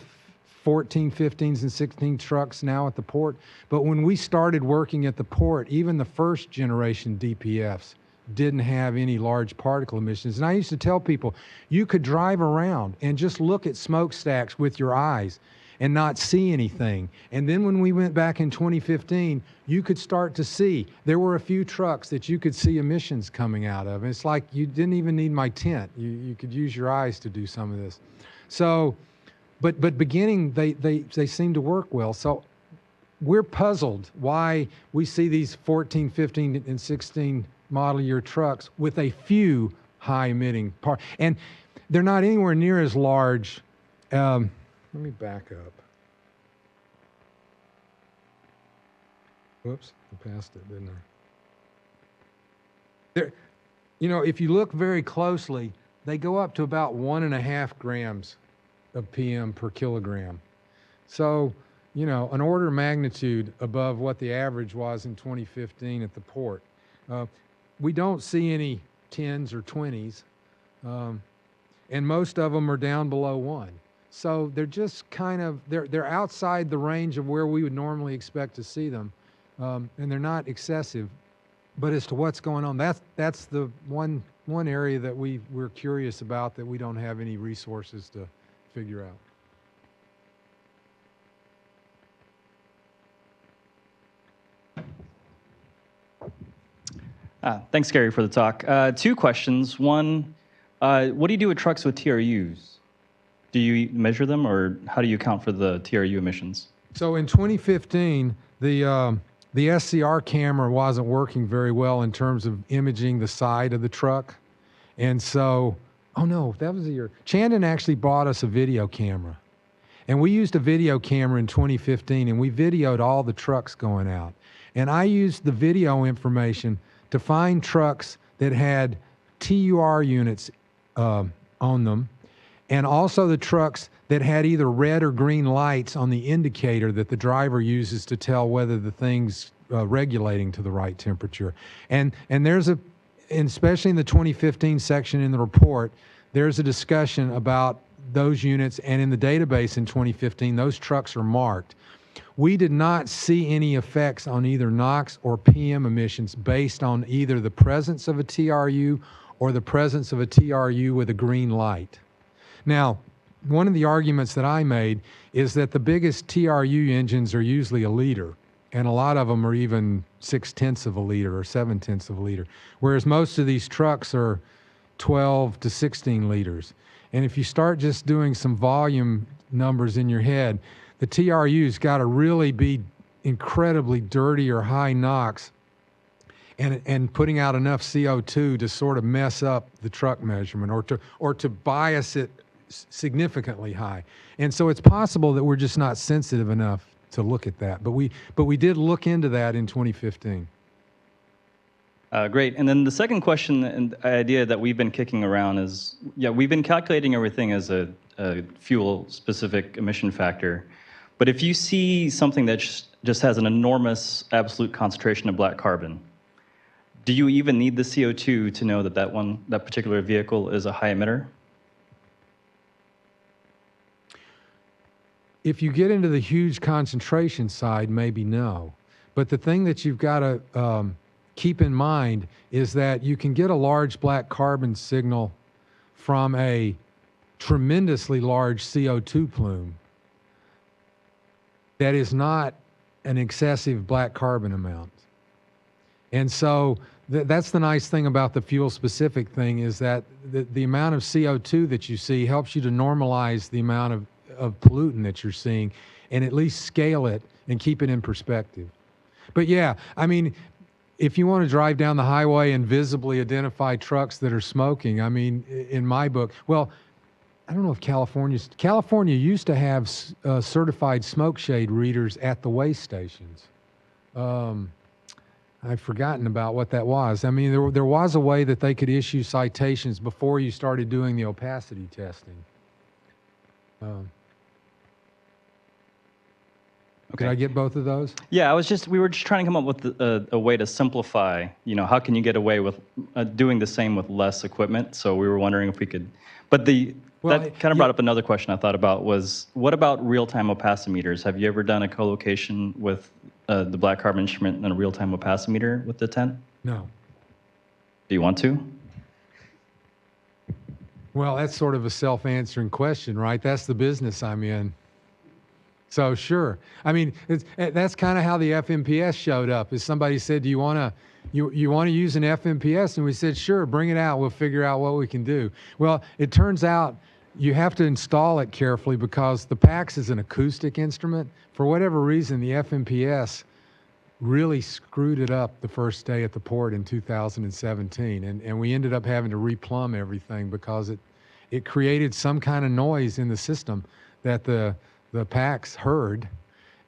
14, 15s, and 16 trucks now at the port. But when we started working at the port, even the first generation DPFs didn't have any large particle emissions. And I used to tell people, you could drive around and just look at smokestacks with your eyes and not see anything. And then when we went back in 2015, you could start to see. There were a few trucks that you could see emissions coming out of. It's like you didn't even need my tent. You could use your eyes to do some of this. So, but beginning, they seem to work well. So we're puzzled why we see these 14, 15, and 16 model year trucks with a few high emitting parts. And they're not anywhere near as large. Let me back up. Whoops, I passed it, didn't I? If you look very closely, they go up to about 1.5 grams of PM per kilogram. So, an order of magnitude above what the average was in 2015 at the port. We don't see any 10s or 20s, and most of them are down below 1. So they're just they're outside the range of where we would normally expect to see them, and they're not excessive. But as to what's going on, that's the one area that we're curious about that we don't have any resources to figure out. Thanks, Gary, for the talk. 2 questions. One, what do you do with trucks with TRUs? Do you measure them, or how do you account for the TRU emissions? So in 2015, the SCR camera wasn't working very well in terms of imaging the side of the truck. And so, oh no, that was the year. Chandon actually bought us a video camera. And we used a video camera in 2015, and we videoed all the trucks going out. And I used the video information to find trucks that had TUR units on them, and also the trucks that had either red or green lights on the indicator that the driver uses to tell whether the thing's regulating to the right temperature. And there's and especially in the 2015 section in the report, there's a discussion about those units, and in the database in 2015, those trucks are marked. We did not see any effects on either NOx or PM emissions based on either the presence of a TRU or the presence of a TRU with a green light. Now, one of the arguments that I made is that the biggest TRU engines are usually 1 liter, and a lot of them are even 0.6 of a liter or 0.7 of a liter, whereas most of these trucks are 12 to 16 liters. And if you start just doing some volume numbers in your head, the TRU's got to really be incredibly dirty or high NOx and putting out enough CO2 to sort of mess up the truck measurement or to bias it significantly high. And so it's possible that we're just not sensitive enough to look at that. But we did look into that in 2015. Great. And then the second question and idea that we've been kicking around is, yeah, we've been calculating everything as a fuel-specific emission factor. But if you see something that just has an enormous absolute concentration of black carbon, do you even need the CO2 to know that that particular vehicle is a high emitter? If you get into the huge concentration side, maybe no. But the thing that you've got to keep in mind is that you can get a large black carbon signal from a tremendously large CO2 plume that is not an excessive black carbon amount. And so that's the nice thing about the fuel-specific thing, is that the amount of CO2 that you see helps you to normalize the amount of pollutant that you're seeing and at least scale it and keep it in perspective. But yeah, I mean, if you want to drive down the highway and visibly identify trucks that are smoking, I mean, in my book, well, I don't know if California used to have certified smoke shade readers at the weigh stations. I've forgotten about what that was. I mean, there was a way that they could issue citations before you started doing the opacity testing. Did I get both of those? Yeah, we were just trying to come up with a way to simplify, how can you get away with doing the same with less equipment? So we were wondering if we could, but that kind of brought up another question I thought about was, what about real-time opacimeters? Have you ever done a co-location with the black carbon instrument and a real-time opacimeter with the tent? No. Do you want to? Well, that's sort of a self-answering question, right? That's the business I'm in. So sure. I mean, that's kind of how the FMPS showed up. Is somebody said, "Do you want to use an FMPS?" And we said, "Sure, bring it out. We'll figure out what we can do." Well, it turns out you have to install it carefully because the PAX is an acoustic instrument. For whatever reason, the FMPS really screwed it up the first day at the port in 2017, and we ended up having to replumb everything because it created some kind of noise in the system that the PAX heard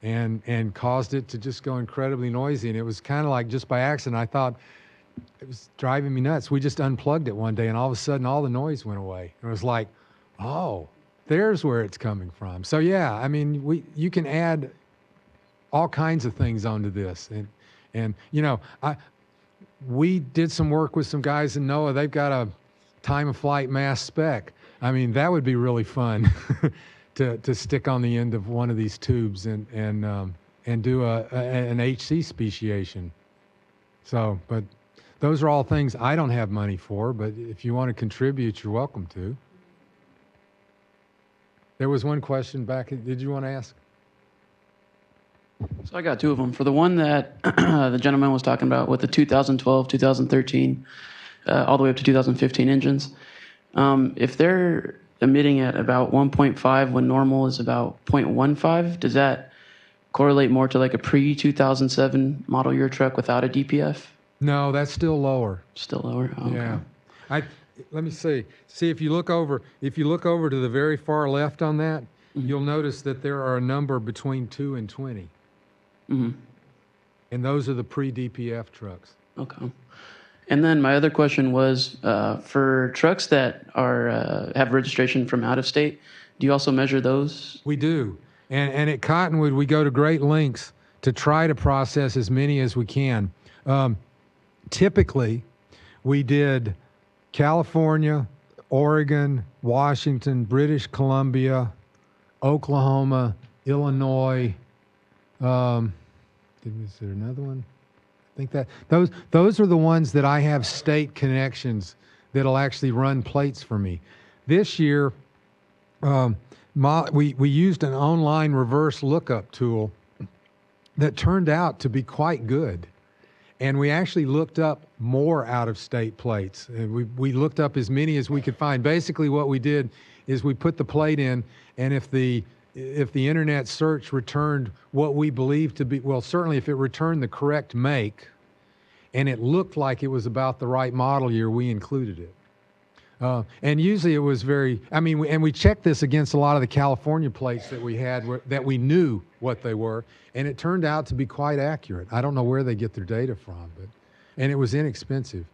and caused it to just go incredibly noisy. And it was kind of like just by accident. I thought it was driving me nuts. We just unplugged it one day and all of a sudden all the noise went away. It was like, oh, there's where it's coming from. So yeah, I mean, you can add all kinds of things onto this. And we did some work with some guys in NOAA. They've got a time of flight mass spec. I mean, that would be really fun. To stick on the end of one of these tubes and do an HC speciation. So, but those are all things I don't have money for, but if you want to contribute, you're welcome to. There was one question back. Did you want to ask? So I got two of them. For the one that the gentleman was talking about with the 2012, 2013, all the way up to 2015 engines, if they're emitting at about 1.5 when normal is about 0.15, does that correlate more to like a pre-2007 model year truck without a DPF? No, that's still lower. Still lower? Oh, okay. Yeah. Let me see. See, if you look over to the very far left on that, you'll notice that there are a number between 2 and 20. Mm-hmm. And those are the pre-DPF trucks. Okay. And then my other question was, for trucks that are have registration from out of state, do you also measure those? We do. And at Cottonwood, we go to great lengths to try to process as many as we can. Typically, we did California, Oregon, Washington, British Columbia, Oklahoma, Illinois. Is there another one? I think that those are the ones that I have state connections that'll actually run plates for me. This year, we used an online reverse lookup tool that turned out to be quite good. And we actually looked up more out-of-state plates. We looked up as many as we could find. Basically what we did is we put the plate in, and if the if the internet search returned what we believe to be, well, certainly if it returned the correct make and it looked like it was about the right model year, we included it. And usually it was and we checked this against a lot of the California plates that we had that we knew what they were, and it turned out to be quite accurate. I don't know where they get their data from, and it was inexpensive.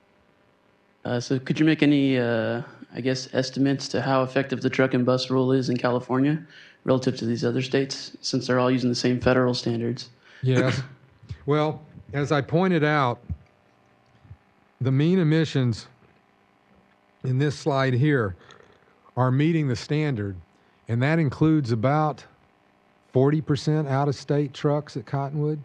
So could you make any, estimates to how effective the truck and bus rule is in California relative to these other states, since they're all using the same federal standards? Yes. Well, as I pointed out, the mean emissions in this slide here are meeting the standard, and that includes about 40% out-of-state trucks at Cottonwood,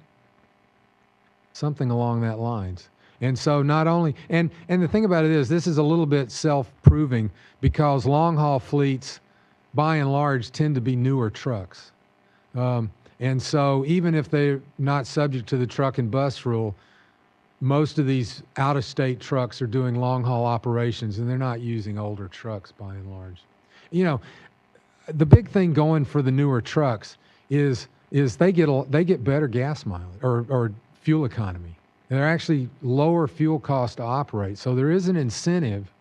something along that lines. And so not only, and the thing about it is, this is a little bit self-proving because long-haul fleets, by and large, tend to be newer trucks. And so even if they're not subject to the truck and bus rule, most of these out-of-state trucks are doing long-haul operations, and they're not using older trucks by and large. You know, the big thing going for the newer trucks is they get better gas mileage or fuel economy. They're actually lower fuel cost to operate, so there is an incentive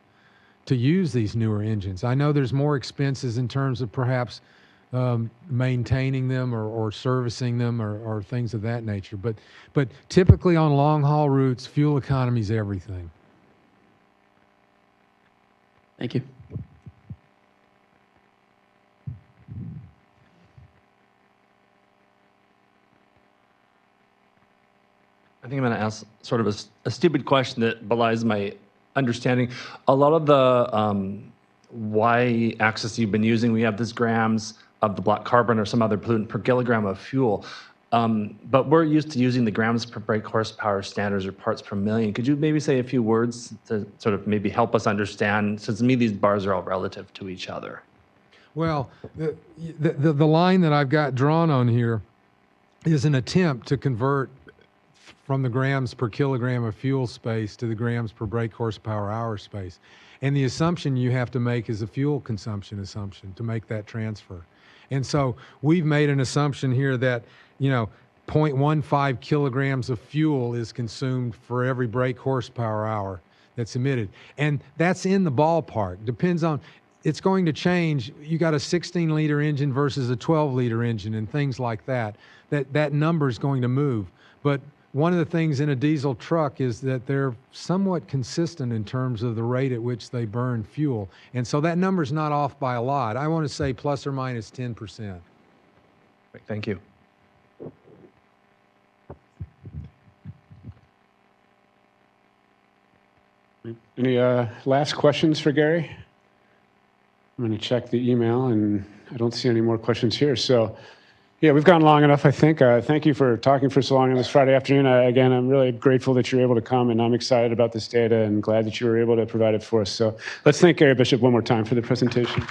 to use these newer engines. I know there's more expenses in terms of perhaps maintaining them or servicing them or things of that nature. But typically on long haul routes, fuel economy is everything. Thank you. I think I'm going to ask sort of a stupid question that belies my understanding. A lot of the y-axis you've been using, we have this grams of the black carbon or some other pollutant per kilogram of fuel. But we're used to using the grams per brake horsepower standards or parts per million. Could you maybe say a few words to sort of maybe help us understand, since to me these bars are all relative to each other? Well, the line that I've got drawn on here is an attempt to convert from the grams per kilogram of fuel space to the grams per brake horsepower hour space. And the assumption you have to make is a fuel consumption assumption to make that transfer. And so we've made an assumption here that, 0.15 kilograms of fuel is consumed for every brake horsepower hour that's emitted. And that's in the ballpark. Depends on, it's going to change. You got a 16-liter engine versus a 12-liter engine and things like that. That number is going to move. But one of the things in a diesel truck is that they're somewhat consistent in terms of the rate at which they burn fuel. And so that number's not off by a lot. I want to say plus or minus 10%. Thank you. Any last questions for Gary? I'm going to check the email, and I don't see any more questions here. So, yeah, we've gone long enough, I think. Thank you for talking for so long on this Friday afternoon. Again, I'm really grateful that you're able to come, and I'm excited about this data and glad that you were able to provide it for us. So let's thank Gary Bishop one more time for the presentation.